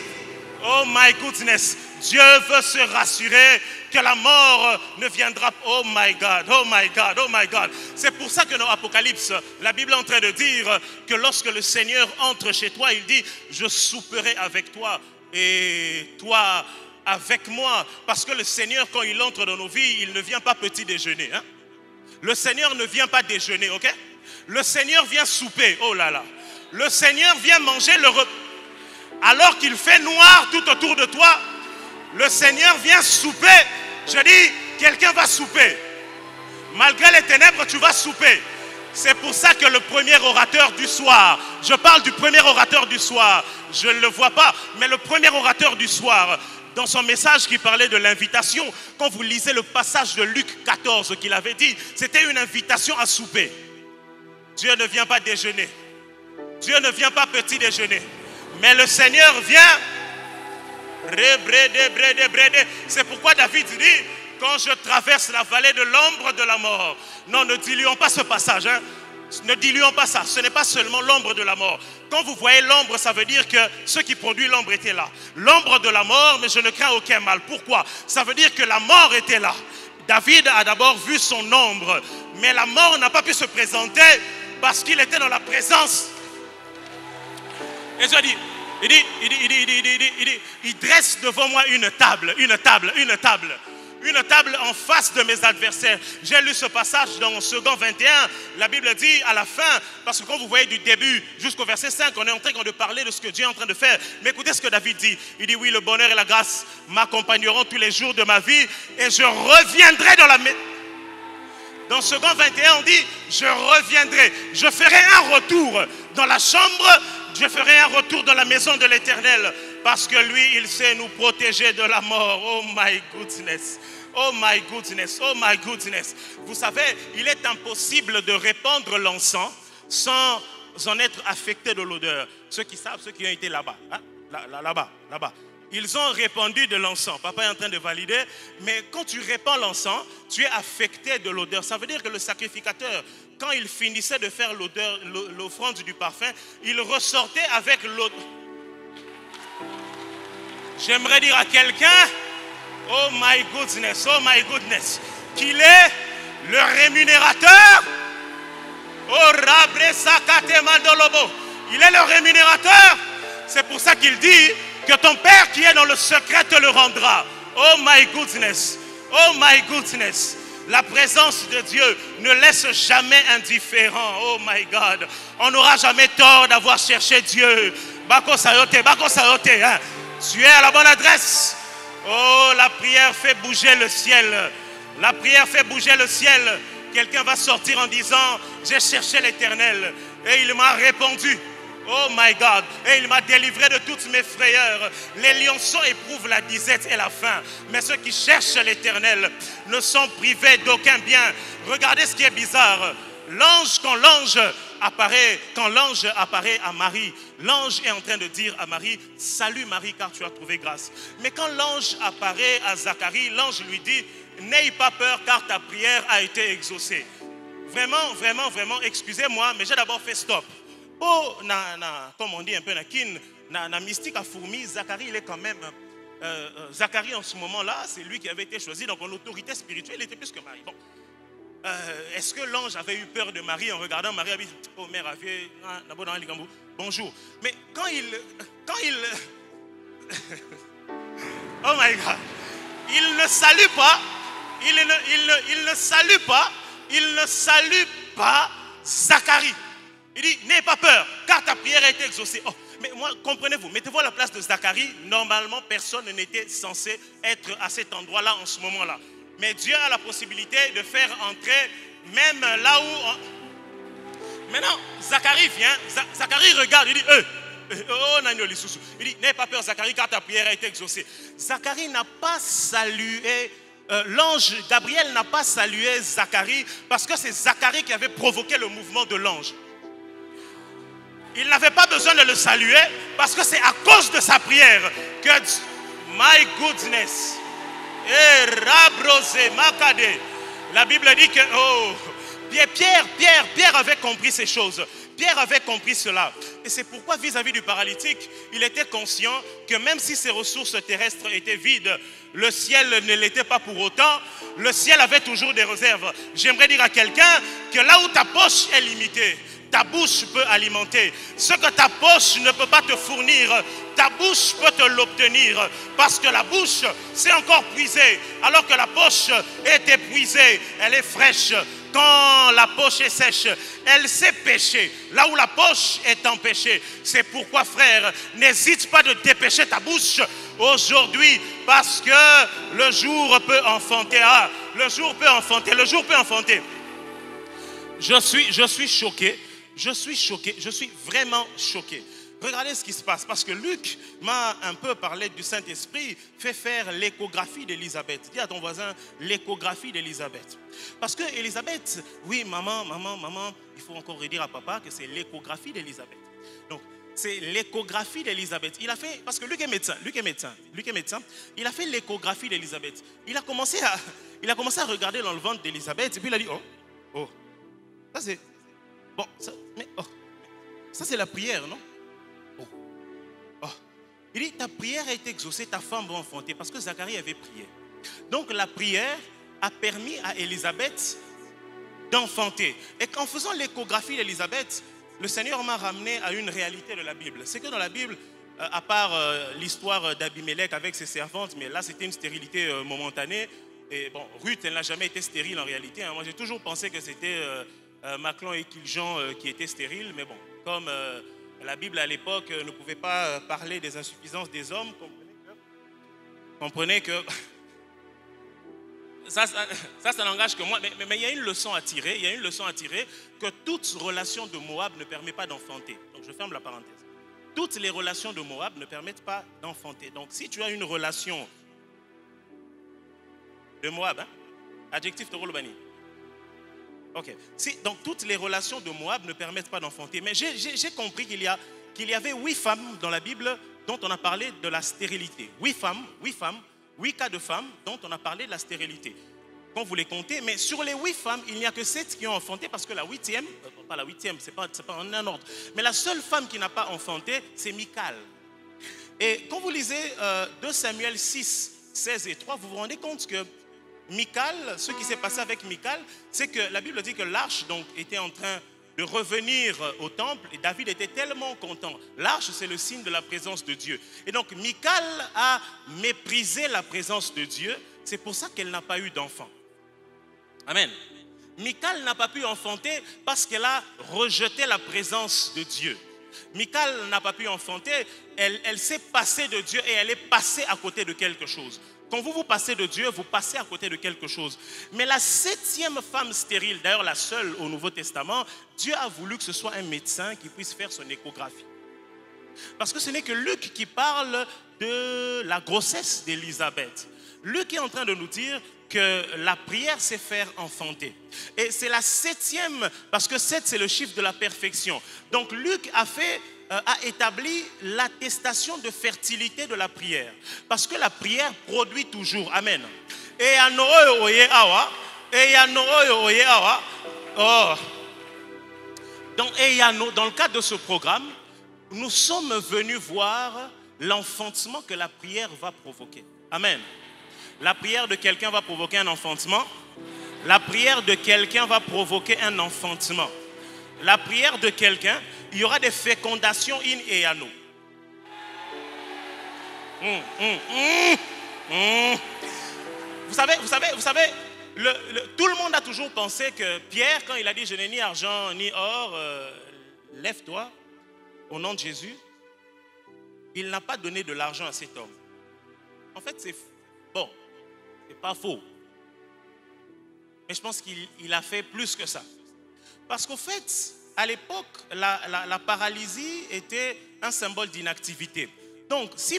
Oh my goodness, Dieu veut se rassurer que la mort ne viendra. Oh my God, oh my God, oh my God. C'est pour ça que dans Apocalypse, la Bible est en train de dire que lorsque le Seigneur entre chez toi, il dit, je souperai avec toi et toi avec moi. Parce que le Seigneur, quand il entre dans nos vies, il ne vient pas petit déjeuner. Hein? Le Seigneur ne vient pas déjeuner, ok? Le Seigneur vient souper, oh là là. Le Seigneur vient manger le repas. Alors qu'il fait noir tout autour de toi, le Seigneur vient souper. Je dis, quelqu'un va souper. Malgré les ténèbres, tu vas souper. C'est pour ça que le premier orateur du soir, je parle du premier orateur du soir, je ne le vois pas, mais le premier orateur du soir, dans son message qui parlait de l'invitation, quand vous lisez le passage de Luc 14 qu'il avait dit, c'était une invitation à souper. Dieu ne vient pas déjeuner. Dieu ne vient pas petit déjeuner. Mais le Seigneur vient. C'est pourquoi David dit, quand je traverse la vallée de l'ombre de la mort. Non, ne diluons pas ce passage. Hein. Ne diluons pas ça. Ce n'est pas seulement l'ombre de la mort. Quand vous voyez l'ombre, ça veut dire que ce qui produit l'ombre était là. L'ombre de la mort, mais je ne crains aucun mal. Pourquoi? Ça veut dire que la mort était là. David a d'abord vu son ombre. Mais la mort n'a pas pu se présenter parce qu'il était dans la présence. Et je dis, il dresse devant moi une table en face de mes adversaires. J'ai lu ce passage dans Second 21. La Bible dit à la fin, parce que quand vous voyez du début jusqu'au verset 5, on est en train de parler de ce que Dieu est en train de faire. Mais écoutez ce que David dit. Il dit, oui, le bonheur et la grâce m'accompagneront tous les jours de ma vie et je reviendrai dans la maison. Dans Second 21, on dit, je reviendrai. Je ferai un retour dans la chambre. Je ferai un retour dans la maison de l'Éternel. Parce que lui, il sait nous protéger de la mort. Oh my goodness. Oh my goodness. Oh my goodness. Vous savez, il est impossible de répandre l'encens sans en être affecté de l'odeur. Ceux qui savent, ceux qui ont été là-bas. Hein? Là-bas. Ils ont répandu de l'encens. Papa est en train de valider. Mais quand tu répands l'encens, tu es affecté de l'odeur. Ça veut dire que le sacrificateur, quand il finissait de faire l'offrande du parfum, il ressortait avec l'odeur. J'aimerais dire à quelqu'un, oh my goodness, qu'il est le rémunérateur. Oh Rabre Sakate Mandolobo. Il est le rémunérateur. C'est pour ça qu'il dit que ton Père qui est dans le secret te le rendra. Oh my goodness. Oh my goodness. La présence de Dieu ne laisse jamais indifférent. Oh my God. On n'aura jamais tort d'avoir cherché Dieu. Bako Sayote. Hein? Tu es à la bonne adresse. Oh, la prière fait bouger le ciel. La prière fait bouger le ciel. Quelqu'un va sortir en disant, j'ai cherché l'Éternel et il m'a répondu. Oh my God. Et il m'a délivré de toutes mes frayeurs. Les lionceaux éprouvent la disette et la faim. Mais ceux qui cherchent l'Éternel ne sont privés d'aucun bien. Regardez ce qui est bizarre. Quand l'ange apparaît à Marie, l'ange est en train de dire à Marie, salut Marie car tu as trouvé grâce. Mais quand l'ange apparaît à Zacharie, l'ange lui dit, n'aie pas peur car ta prière a été exaucée. Vraiment, excusez-moi, mais j'ai d'abord fait stop. Oh, comme on dit un peu, na mystique à fourmi, Zacharie, il est quand même... Zacharie en ce moment-là, c'est lui qui avait été choisi, donc en autorité spirituelle, il était plus que Marie. Bon. Est-ce que l'ange avait eu peur de Marie en regardant Marie? Oh mère, bonjour. Mais quand il oh my God, il ne salue pas, il ne salue par Zacharie. Il dit, n'aie pas peur, car ta prière a été exaucée. Oh, mais moi, comprenez-vous, mettez-vous à la place de Zacharie. Normalement, personne n'était censé être à cet endroit-là en ce moment-là. Mais Dieu a la possibilité de faire entrer même là où... Maintenant, Zacharie vient, Zacharie regarde, il dit, il dit, n'aie pas peur Zacharie, car ta prière a été exaucée. Zacharie n'a pas salué, l'ange Gabriel n'a pas salué Zacharie parce que c'est Zacharie qui avait provoqué le mouvement de l'ange. Il n'avait pas besoin de le saluer parce que c'est à cause de sa prière que... My goodness. La Bible dit que Pierre avait compris ces choses. Pierre avait compris cela. Et c'est pourquoi vis-à-vis du paralytique, il était conscient que même si ses ressources terrestres étaient vides, le ciel ne l'était pas pour autant. Le ciel avait toujours des réserves. J'aimerais dire à quelqu'un que là où ta poche est limitée, ta bouche peut alimenter. Ce que ta poche ne peut pas te fournir, ta bouche peut te l'obtenir. Parce que la bouche, c'est encore puisé. Alors que la poche est épuisée, elle est fraîche. Quand la poche est sèche, elle sait pêcher. Là où la poche est empêchée. C'est pourquoi, frère, n'hésite pas de dépêcher ta bouche aujourd'hui. Parce que le jour peut enfanter. Ah, le jour peut enfanter. Le jour peut enfanter. Je suis choqué. Je suis vraiment choqué. Regardez ce qui se passe, parce que Luc m'a un peu parlé du Saint-Esprit, fait faire l'échographie d'Élisabeth. Dis à ton voisin, l'échographie d'Élisabeth. Parce que Élisabeth, oui, maman, il faut encore redire à papa que c'est l'échographie d'Élisabeth. Donc, c'est l'échographie d'Élisabeth. Il a fait, parce que Luc est médecin, il a fait l'échographie d'Élisabeth. Il a commencé à regarder dans le ventre d'Élisabeth, et puis il a dit, oh, ça c'est... Bon, ça c'est la prière, non? Il dit, ta prière a été exaucée, ta femme va enfanter, parce que Zacharie avait prié. Donc la prière a permis à Élisabeth d'enfanter. Et qu'en faisant l'échographie d'Élisabeth, le Seigneur m'a ramené à une réalité de la Bible. C'est que dans la Bible, à part l'histoire d'Abimélec avec ses servantes, mais là c'était une stérilité momentanée. Et bon, Ruth, elle n'a jamais été stérile en réalité. Moi j'ai toujours pensé que c'était... Maclon et Kiljean qui étaient stériles, mais bon, comme la Bible à l'époque ne pouvait pas parler des insuffisances des hommes, comprenez que ça n'engage que moi, mais il y a une leçon à tirer, que toute relation de Moab ne permet pas d'enfanter. Donc je ferme la parenthèse. Toutes les relations de Moab ne permettent pas d'enfanter. Donc si tu as une relation de Moab, adjectif Torolobani. Ok. Donc toutes les relations de Moab ne permettent pas d'enfanter. Mais j'ai compris qu'il y avait 8 femmes dans la Bible dont on a parlé de la stérilité. 8 cas de femmes dont on a parlé de la stérilité. Quand vous les comptez, mais sur les 8 femmes, il n'y a que 7 qui ont enfanté parce que la 8e, pas la 8e, c'est pas en un ordre. Mais la seule femme qui n'a pas enfanté, c'est Michal. Et quand vous lisez 2 Samuel 6, 16 et 3, vous vous rendez compte que Michal, ce qui s'est passé avec Michal, c'est que la Bible dit que l'arche donc était en train de revenir au temple et David était tellement content. L'arche, c'est le signe de la présence de Dieu. Et donc Michal a méprisé la présence de Dieu. C'est pour ça qu'elle n'a pas eu d'enfant. Amen. Michal n'a pas pu enfanter parce qu'elle a rejeté la présence de Dieu. Michal n'a pas pu enfanter, elle s'est passée de Dieu et elle est passée à côté de quelque chose. Quand vous passez de Dieu, vous passez à côté de quelque chose. Mais la 7e femme stérile, d'ailleurs la seule au Nouveau Testament, Dieu a voulu que ce soit un médecin qui puisse faire son échographie. Parce que ce n'est que Luc qui parle de la grossesse d'Élisabeth. Luc est en train de nous dire que la prière, c'est faire enfanter. Et c'est la 7e, parce que 7, c'est le chiffre de la perfection. Donc Luc a établi l'attestation de fertilité de la prière. Parce que la prière produit toujours. Amen. Dans le cadre de ce programme, nous sommes venus voir l'enfantement que la prière va provoquer. Amen. La prière de quelqu'un va provoquer un enfantement. La prière de quelqu'un va provoquer un enfantement. La prière de quelqu'un, il y aura des fécondations in et anno. Vous savez, tout le monde a toujours pensé que Pierre, quand il a dit « Je n'ai ni argent ni or, lève-toi au nom de Jésus », il n'a pas donné de l'argent à cet homme. En fait, c'est bon, c'est pas faux. Mais je pense qu'il a fait plus que ça. Parce qu'au fait, à l'époque, la paralysie était un symbole d'inactivité. Donc, si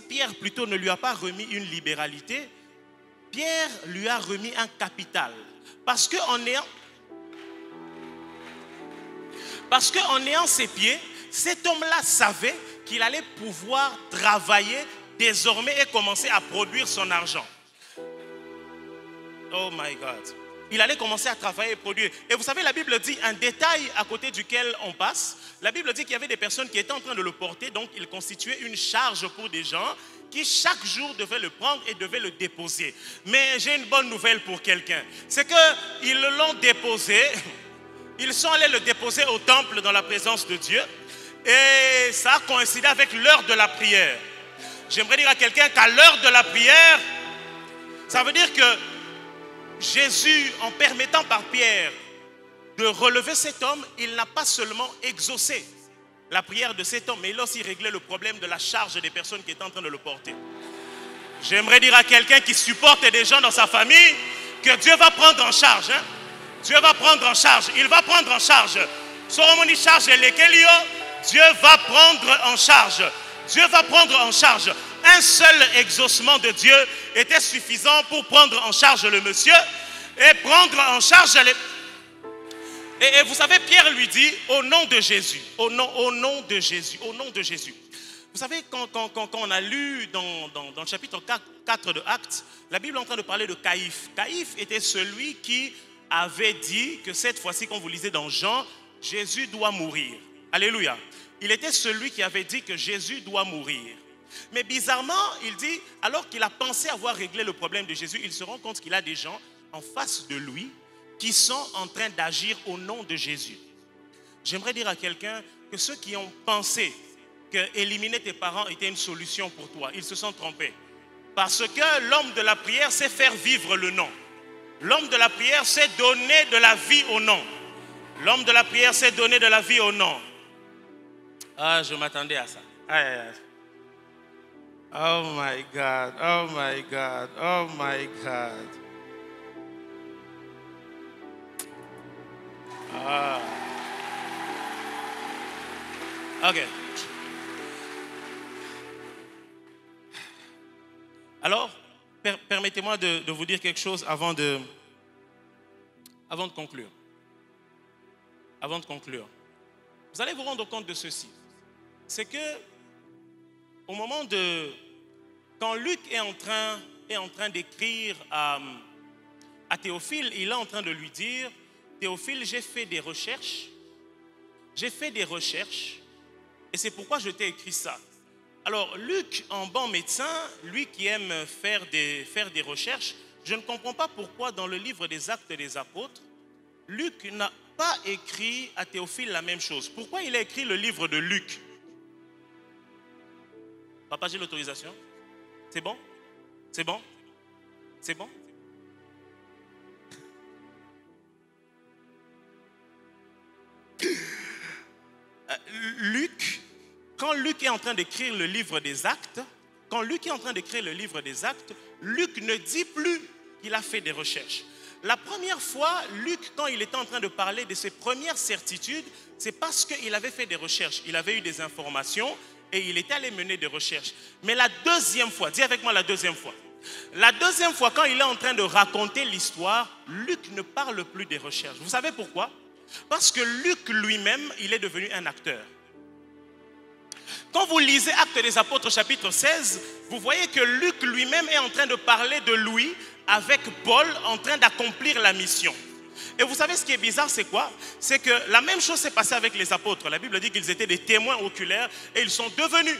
Pierre plutôt ne lui a pas remis une libéralité, Pierre lui a remis un capital. Parce qu'en ayant ses pieds, cet homme-là savait qu'il allait pouvoir travailler désormais et commencer à produire son argent. Oh my God. Il allait commencer à travailler et produire. Et vous savez, la Bible dit un détail à côté duquel on passe. La Bible dit qu'il y avait des personnes qui étaient en train de le porter. Donc, il constituait une charge pour des gens qui chaque jour devaient le prendre et devaient le déposer. Mais j'ai une bonne nouvelle pour quelqu'un. C'est qu'ils l'ont déposé. Ils sont allés le déposer au temple dans la présence de Dieu. Et ça a coïncidé avec l'heure de la prière. J'aimerais dire à quelqu'un qu'à l'heure de la prière, ça veut dire que Jésus, en permettant par Pierre de relever cet homme, il n'a pas seulement exaucé la prière de cet homme, mais il a aussi réglé le problème de la charge des personnes qui étaient en train de le porter. J'aimerais dire à quelqu'un qui supporte des gens dans sa famille que Dieu va prendre en charge. Hein? Dieu va prendre en charge. Il va prendre en charge. Soromoni charge lesquels Dieu va prendre en charge. Dieu va prendre en charge. Un seul exaucement de Dieu était suffisant pour prendre en charge le monsieur et prendre en charge les... Et vous savez, Pierre lui dit, au nom de Jésus, au nom de Jésus, au nom de Jésus. Vous savez, quand on a lu dans le chapitre 4 de Actes, la Bible est en train de parler de Caïphe. Caïphe était celui qui avait dit que cette fois-ci, quand vous lisez dans Jean, Jésus doit mourir. Alléluia. Il était celui qui avait dit que Jésus doit mourir. Mais bizarrement, il dit, alors qu'il a pensé avoir réglé le problème de Jésus, il se rend compte qu'il a des gens en face de lui qui sont en train d'agir au nom de Jésus. J'aimerais dire à quelqu'un que ceux qui ont pensé que éliminer tes parents était une solution pour toi, ils se sont trompés. Parce que l'homme de la prière sait faire vivre le nom. L'homme de la prière sait donner de la vie au nom. L'homme de la prière sait donner de la vie au nom. Ah, je m'attendais à ça. Aïe, aïe, aïe. Oh my God, oh my God, oh my God. Ah. Ok. Alors, permettez-moi de vous dire quelque chose avant de conclure. Avant de conclure. Vous allez vous rendre compte de ceci. C'est que, au moment de... Quand Luc est en train d'écrire à Théophile, il est en train de lui dire, Théophile, j'ai fait des recherches, et c'est pourquoi je t'ai écrit ça. Alors, Luc, en bon médecin, lui qui aime faire des recherches, je ne comprends pas pourquoi dans le livre des Actes des Apôtres, Luc n'a pas écrit à Théophile la même chose. Pourquoi il a écrit le livre de Luc? Papa, j'ai l'autorisation? C'est bon? C'est bon? C'est bon? Luc, quand Luc est en train d'écrire le livre des Actes, Luc ne dit plus qu'il a fait des recherches. La première fois, Luc, quand il était en train de parler de ses premières certitudes, c'est parce qu'il avait fait des recherches. Il avait eu des informations et il était allé mener des recherches. Mais la deuxième fois, dis avec moi la deuxième fois. La deuxième fois, quand il est en train de raconter l'histoire, Luc ne parle plus des recherches. Vous savez pourquoi? Parce que Luc lui-même, il est devenu un acteur. Quand vous lisez Actes des Apôtres chapitre 16, vous voyez que Luc lui-même est en train de parler de lui avec Paul en train d'accomplir la mission. Et vous savez ce qui est bizarre, c'est quoi? C'est que la même chose s'est passée avec les apôtres. La Bible dit qu'ils étaient des témoins oculaires et ils sont devenus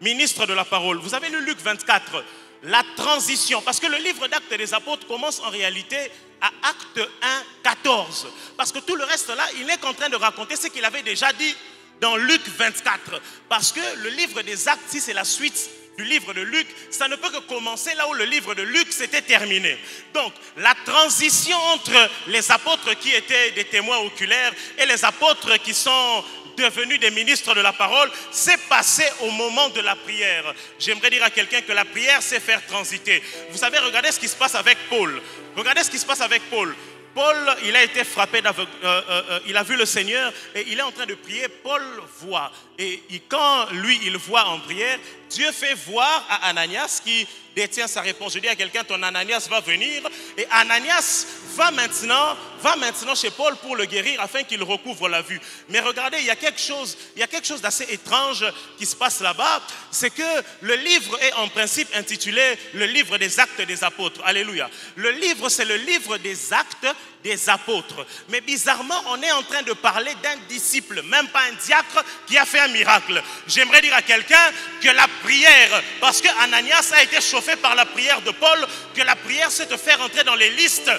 ministres de la parole. Vous avez lu Luc 24, la transition. Parce que le livre d'Actes des Apôtres commence en réalité à Acte 1, 14. Parce que tout le reste là, il n'est qu'en train de raconter ce qu'il avait déjà dit dans Luc 24. Parce que le livre des Actes, si c'est la suite du livre de Luc, ça ne peut que commencer là où le livre de Luc s'était terminé. Donc, la transition entre les apôtres qui étaient des témoins oculaires et les apôtres qui sont devenus des ministres de la parole, s'est passé au moment de la prière. J'aimerais dire à quelqu'un que la prière, c'est faire transiter. Vous savez, regardez ce qui se passe avec Paul. Regardez ce qui se passe avec Paul. Paul, il a été frappé il a vu le Seigneur et il est en train de prier. Paul voit. Et quand lui, il voit en prière, Dieu fait voir à Ananias qui détient sa réponse. Je dis à quelqu'un, ton Ananias va venir. Et Ananias va maintenant chez Paul pour le guérir afin qu'il recouvre la vue. Mais regardez, il y a quelque chose d'assez étrange qui se passe là-bas. C'est que le livre est en principe intitulé le livre des actes des apôtres. Alléluia. Le livre, c'est le livre des actes des apôtres. Mais bizarrement, on est en train de parler d'un disciple, même pas un diacre, qui a fait un miracle. J'aimerais dire à quelqu'un que la prière, parce que Ananias a été chauffé par la prière de Paul, que la prière c'est de faire entrer dans les listes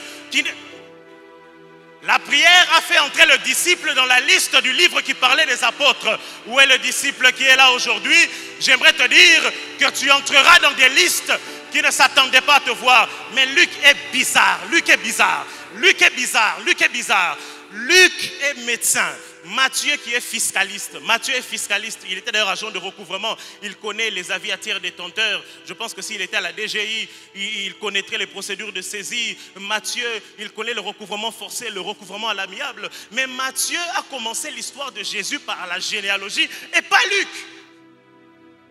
La prière a fait entrer le disciple dans la liste du livre qui parlait des apôtres. Où est le disciple qui est là aujourd'hui? J'aimerais te dire que tu entreras dans des listes qui ne s'attendaient pas à te voir. Mais Luc est bizarre, Luc est bizarre, Luc est bizarre, Luc est bizarre. Luc est médecin. Matthieu qui est fiscaliste. Matthieu est fiscaliste. Il était d'ailleurs agent de recouvrement. Il connaît les avis à tiers détenteurs. Je pense que s'il était à la DGI, il connaîtrait les procédures de saisie. Matthieu, il connaît le recouvrement forcé, le recouvrement à l'amiable. Mais Matthieu a commencé l'histoire de Jésus par la généalogie et pas Luc.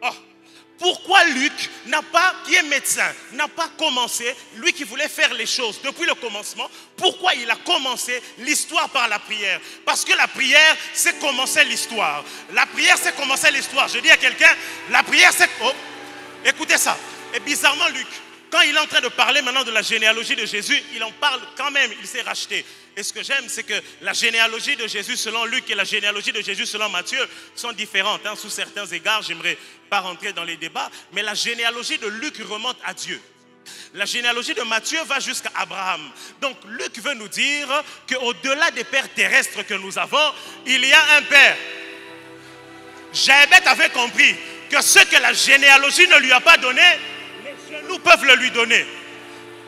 Oh. Pourquoi Luc qui est médecin, n'a pas commencé, lui qui voulait faire les choses depuis le commencement, pourquoi il a commencé l'histoire par la prière? Parce que la prière, c'est commencer l'histoire. La prière, c'est commencer l'histoire. Je dis à quelqu'un, la prière, c'est... Oh, écoutez ça. Et bizarrement, Luc, quand il est en train de parler maintenant de la généalogie de Jésus, il en parle quand même, il s'est racheté. Et ce que j'aime, c'est que la généalogie de Jésus selon Luc et la généalogie de Jésus selon Matthieu sont différentes. Sous certains égards, j'aimerais pas rentrer dans les débats, mais la généalogie de Luc remonte à Dieu. La généalogie de Matthieu va jusqu'à Abraham. Donc Luc veut nous dire qu'au-delà des pères terrestres que nous avons, il y a un père. Jaébet avait compris que ce que la généalogie ne lui a pas donné, les genoux peuvent le lui donner.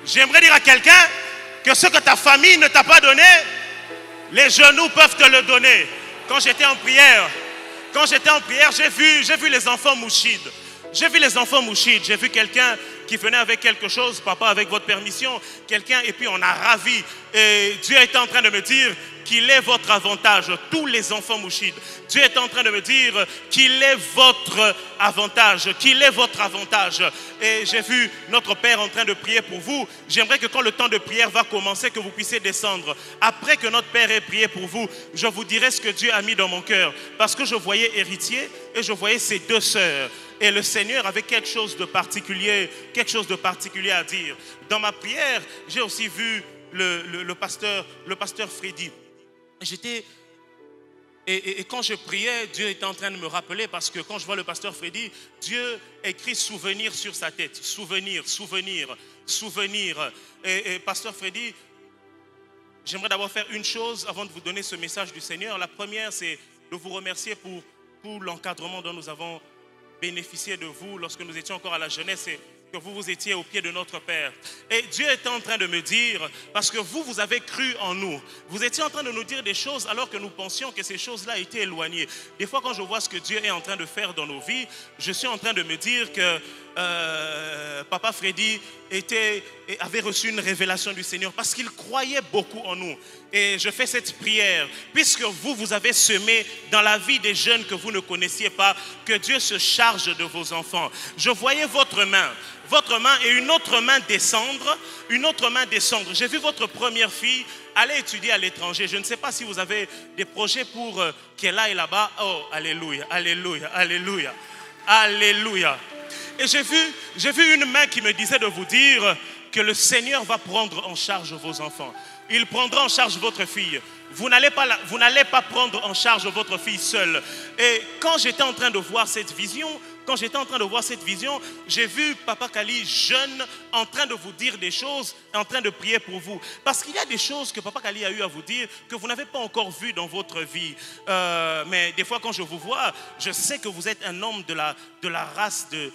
J'aimerais dire à quelqu'un que ce que ta famille ne t'a pas donné, les genoux peuvent te le donner. Quand j'étais en prière, j'ai vu les enfants mouchides. J'ai vu quelqu'un qui venait avec quelque chose, papa, avec votre permission, quelqu'un, et puis on a ravi. Et Dieu était en train de me dire qu'il est votre avantage, tous les enfants mouchides. Dieu est en train de me dire qu'il est votre avantage, Et j'ai vu notre Père en train de prier pour vous. J'aimerais que quand le temps de prière va commencer, que vous puissiez descendre. Après que notre Père ait prié pour vous, je vous dirai ce que Dieu a mis dans mon cœur. Parce que je voyais héritier et je voyais ses deux sœurs. Et le Seigneur avait quelque chose de particulier à dire. Dans ma prière, j'ai aussi vu le pasteur Freddy. Et quand je priais, Dieu était en train de me rappeler, parce que quand je vois le pasteur Freddy, Dieu écrit souvenir sur sa tête. Souvenir. Et pasteur Freddy, j'aimerais d'abord faire une chose avant de vous donner ce message du Seigneur. La première, c'est de vous remercier pour tout l'encadrement dont nous avons bénéficié de vous lorsque nous étions encore à la jeunesse et que vous étiez au pied de notre Père. Et Dieu était en train de me dire, parce que vous avez cru en nous, vous étiez en train de nous dire des choses alors que nous pensions que ces choses-là étaient éloignées. Des fois, quand je vois ce que Dieu est en train de faire dans nos vies, je suis en train de me dire que Papa Freddy avait reçu une révélation du Seigneur parce qu'il croyait beaucoup en nous. Et je fais cette prière, puisque vous avez semé dans la vie des jeunes que vous ne connaissiez pas, que Dieu se charge de vos enfants. Je voyais votre main et une autre main descendre, J'ai vu votre première fille aller étudier à l'étranger. Je ne sais pas si vous avez des projets pour qu'elle aille là-bas. Oh, alléluia. Et j'ai vu une main qui me disait de vous dire que le Seigneur va prendre en charge vos enfants. Il prendra en charge votre fille. Vous n'allez pas prendre en charge votre fille seule. Et quand j'étais en train de voir cette vision, quand j'étais en train de voir cette vision, j'ai vu Papa Kali jeune en train de vous dire des choses, en train de prier pour vous. Parce qu'il y a des choses que Papa Kali a eu à vous dire que vous n'avez pas encore vues dans votre vie. Mais des fois quand je vous vois, je sais que vous êtes un homme de la race de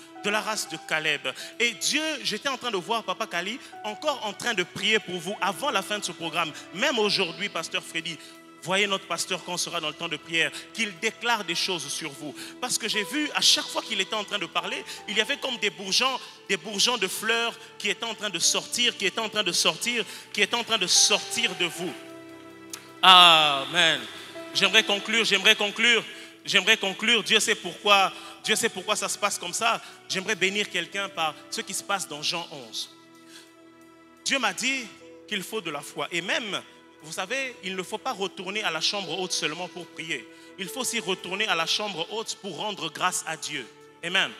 Caleb. Et Dieu, j'étais en train de voir Papa Kali encore en train de prier pour vous avant la fin de ce programme. Même aujourd'hui, Pasteur Freddy, voyez notre pasteur quand on sera dans le temps de prière, qu'il déclare des choses sur vous. Parce que j'ai vu, à chaque fois qu'il était en train de parler, il y avait comme des bourgeons de fleurs qui étaient en train de sortir, qui étaient en train de sortir de vous. Amen. J'aimerais conclure. Dieu sait pourquoi ça se passe comme ça. J'aimerais bénir quelqu'un par ce qui se passe dans Jean 11. Dieu m'a dit qu'il faut de la foi. Et même, vous savez, il ne faut pas retourner à la chambre haute seulement pour prier. Il faut aussi retourner à la chambre haute pour rendre grâce à Dieu. Amen.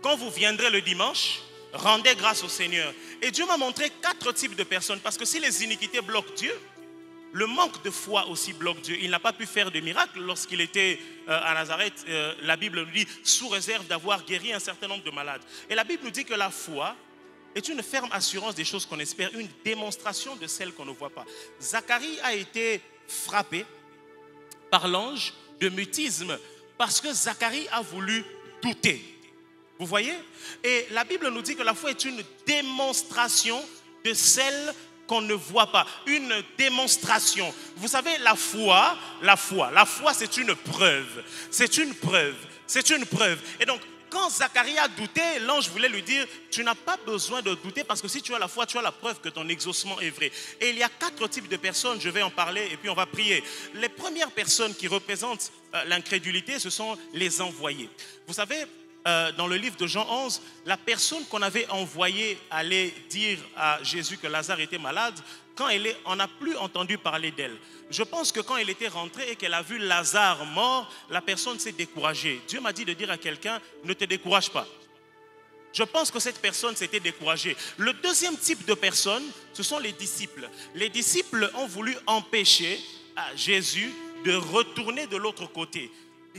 Quand vous viendrez le dimanche, rendez grâce au Seigneur. Et Dieu m'a montré 4 types de personnes. Parce que si les iniquités bloquent Dieu, le manque de foi aussi bloque Dieu. Il n'a pas pu faire de miracle lorsqu'il était à Nazareth. La Bible nous dit, sous réserve d'avoir guéri un certain nombre de malades. Et la Bible nous dit que la foi est une ferme assurance des choses qu'on espère, une démonstration de celles qu'on ne voit pas. Zacharie a été frappé par l'ange de mutisme parce que Zacharie a voulu douter. Vous voyez? Et la Bible nous dit que la foi est une démonstration de celles qu'on ne voit pas. Une démonstration. Vous savez, la foi, c'est une preuve. C'est une preuve. Et donc, quand Zacharie a douté, l'ange voulait lui dire, tu n'as pas besoin de douter parce que si tu as la foi, tu as la preuve que ton exaucement est vrai. Et il y a 4 types de personnes, je vais en parler et puis on va prier. Les premières personnes qui représentent l'incrédulité, ce sont les envoyés. Vous savez, dans le livre de Jean 11, la personne qu'on avait envoyée aller dire à Jésus que Lazare était malade, quand on n'a plus entendu parler d'elle. Je pense que quand elle était rentrée et qu'elle a vu Lazare mort, la personne s'est découragée. Dieu m'a dit de dire à quelqu'un, ne te décourage pas. Je pense que cette personne s'était découragée. Le deuxième type de personne, ce sont les disciples. Les disciples ont voulu empêcher Jésus de retourner de l'autre côté.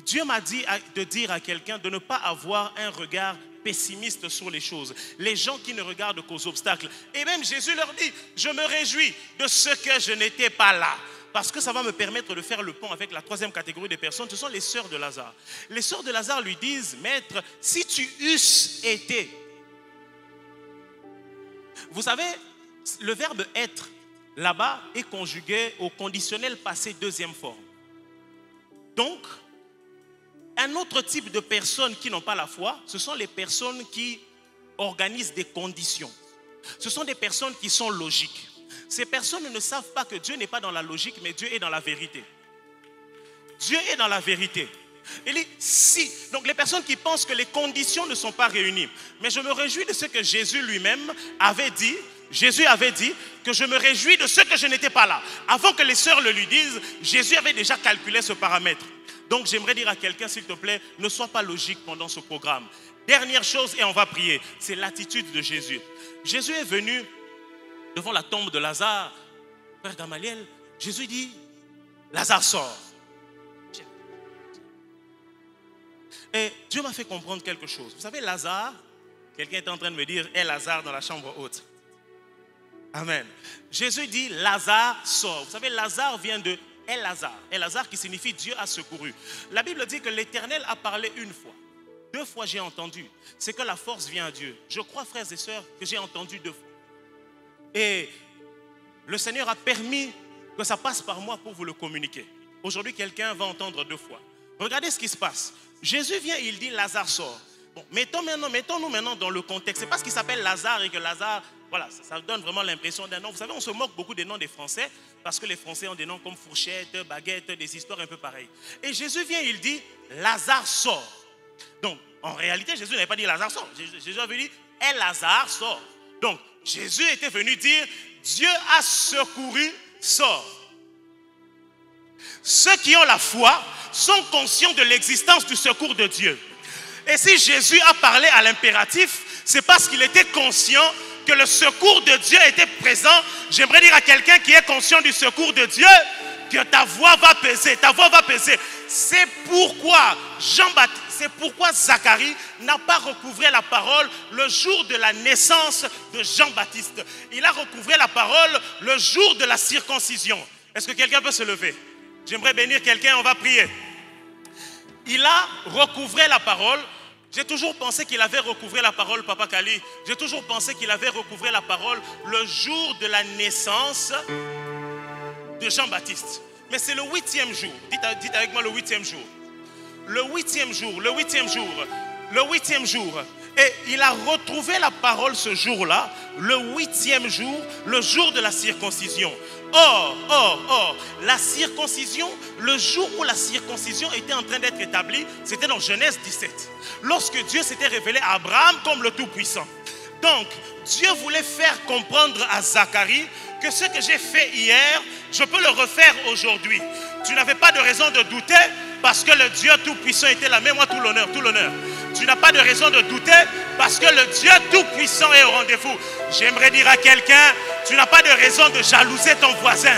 Dieu m'a dit de dire à quelqu'un de ne pas avoir un regard pessimiste sur les choses. Les gens qui ne regardent qu'aux obstacles. Et même Jésus leur dit, je me réjouis de ce que je n'étais pas là. Parce que ça va me permettre de faire le pont avec la 3e catégorie de personnes. Ce sont les sœurs de Lazare. Les sœurs de Lazare lui disent, maître, si tu eusses été. Vous savez, le verbe être là-bas est conjugué au conditionnel passé 2e forme. Donc, un autre type de personnes qui n'ont pas la foi, ce sont les personnes qui organisent des conditions. Ce sont des personnes qui sont logiques. Ces personnes ne savent pas que Dieu n'est pas dans la logique, mais Dieu est dans la vérité. Dieu est dans la vérité. Il dit, si. Donc les personnes qui pensent que les conditions ne sont pas réunies. Mais je me réjouis de ce que Jésus lui-même avait dit. Jésus avait dit que je me réjouis de ce que je n'étais pas là. Avant que les sœurs le lui disent, Jésus avait déjà calculé ce paramètre. Donc j'aimerais dire à quelqu'un, s'il te plaît, ne sois pas logique pendant ce programme. Dernière chose, et on va prier, c'est l'attitude de Jésus. Jésus est venu devant la tombe de Lazare. Frère Gamaliel, Jésus dit, Lazare sort. Et Dieu m'a fait comprendre quelque chose. Vous savez, Lazare, quelqu'un est en train de me dire, est Lazare dans la chambre haute. Amen. Jésus dit, Lazare sort. Vous savez, Lazare vient de Elazar. Elazar qui signifie Dieu a secouru. La Bible dit que l'Éternel a parlé une fois. 2 fois j'ai entendu. C'est que la force vient à Dieu. Je crois, frères et sœurs, que j'ai entendu 2 fois. Et le Seigneur a permis que ça passe par moi pour vous le communiquer. Aujourd'hui, quelqu'un va entendre 2 fois. Regardez ce qui se passe. Jésus vient et il dit Lazare sort. Bon, mettons-nous maintenant dans le contexte. C'est parce qu'il s'appelle Lazare et que Lazare, voilà, ça donne vraiment l'impression d'un nom. Vous savez, on se moque beaucoup des noms des Français parce que les Français ont des noms comme fourchette, baguette, des histoires un peu pareilles. Et Jésus vient et il dit Lazare sort. Donc, en réalité, Jésus n'avait pas dit Lazare sort. Jésus avait dit Lazare sort. Donc, Jésus était venu dire Dieu a secouru, sort. Ceux qui ont la foi sont conscients de l'existence du secours de Dieu. Et si Jésus a parlé à l'impératif, c'est parce qu'il était conscient que le secours de Dieu était présent. J'aimerais dire à quelqu'un qui est conscient du secours de Dieu que ta voix va peser, ta voix va peser. C'est pourquoi Jean-Baptiste, c'est pourquoi Zacharie n'a pas recouvré la parole le jour de la naissance de Jean-Baptiste. Il a recouvré la parole le jour de la circoncision. Est-ce que quelqu'un peut se lever? J'aimerais bénir quelqu'un, on va prier. Il a recouvré la parole. J'ai toujours pensé qu'il avait recouvré la parole, Papa Kali. J'ai toujours pensé qu'il avait recouvré la parole le jour de la naissance de Jean-Baptiste. Mais c'est le 8e jour. Dites avec moi le 8e jour. Le 8e jour, le 8e jour, le 8e jour. Et il a retrouvé la parole ce jour-là, le 8e jour, le jour de la circoncision. Or, la circoncision, le jour où la circoncision était en train d'être établie, c'était dans Genèse 17. Lorsque Dieu s'était révélé à Abraham comme le Tout-Puissant. Donc, Dieu voulait faire comprendre à Zacharie que ce que j'ai fait hier, je peux le refaire aujourd'hui. Tu n'avais pas de raison de douter parce que le Dieu Tout-Puissant était là. Mets-moi tout l'honneur, tout l'honneur. Tu n'as pas de raison de douter parce que le Dieu Tout-Puissant est au rendez-vous. J'aimerais dire à quelqu'un, tu n'as pas de raison de jalouser ton voisin.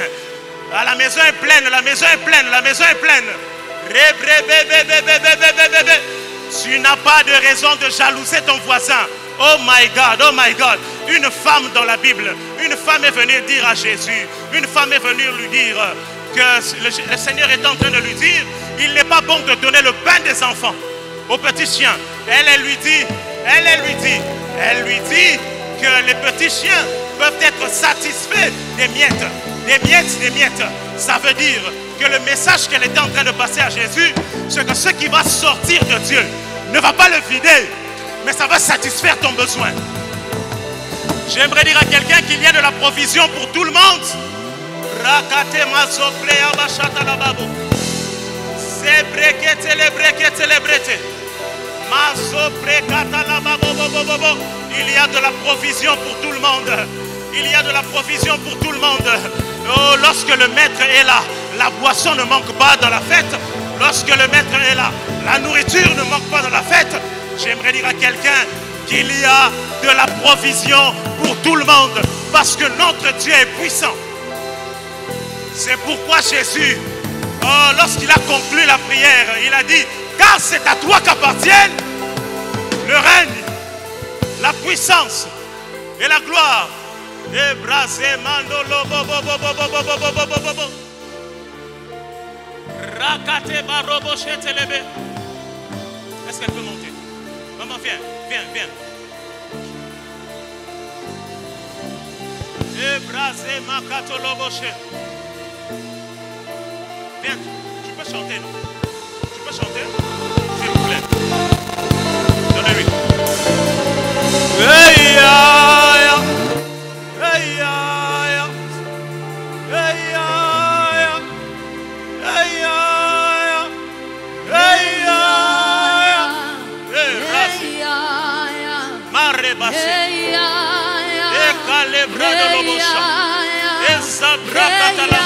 Ah, la maison est pleine, la maison est pleine, la maison est pleine. Tu n'as pas de raison de jalouser ton voisin. Oh my God, oh my God. Une femme dans la Bible, une femme est venue dire à Jésus, une femme est venue lui dire que le Seigneur est en train de lui dire, il n'est pas bon de donner le pain des enfants aux petits chiens. Elle lui dit que les petits chiens peuvent être satisfaits des miettes. Des miettes. Ça veut dire que le message qu'elle était en train de passer à Jésus, c'est que ce qui va sortir de Dieu ne va pas le vider, mais ça va satisfaire ton besoin. J'aimerais dire à quelqu'un qu'il y a de la provision pour tout le monde. Il y a de la provision pour tout le monde. Il y a de la provision pour tout le monde. Oh, lorsque le maître est là, la boisson ne manque pas dans la fête. Lorsque le maître est là, la nourriture ne manque pas dans la fête. J'aimerais dire à quelqu'un qu'il y a de la provision pour tout le monde. Parce que notre Dieu est puissant. C'est pourquoi Jésus, lorsqu'il a conclu la prière, il a dit, car c'est à toi qu'appartiennent le règne, la puissance et la gloire. Est-ce qu'elle peut monter? Maman, viens. Viens, tu peux chanter, non? Tu peux chanter? S'il vous plaît. Donnez-lui. Esa braca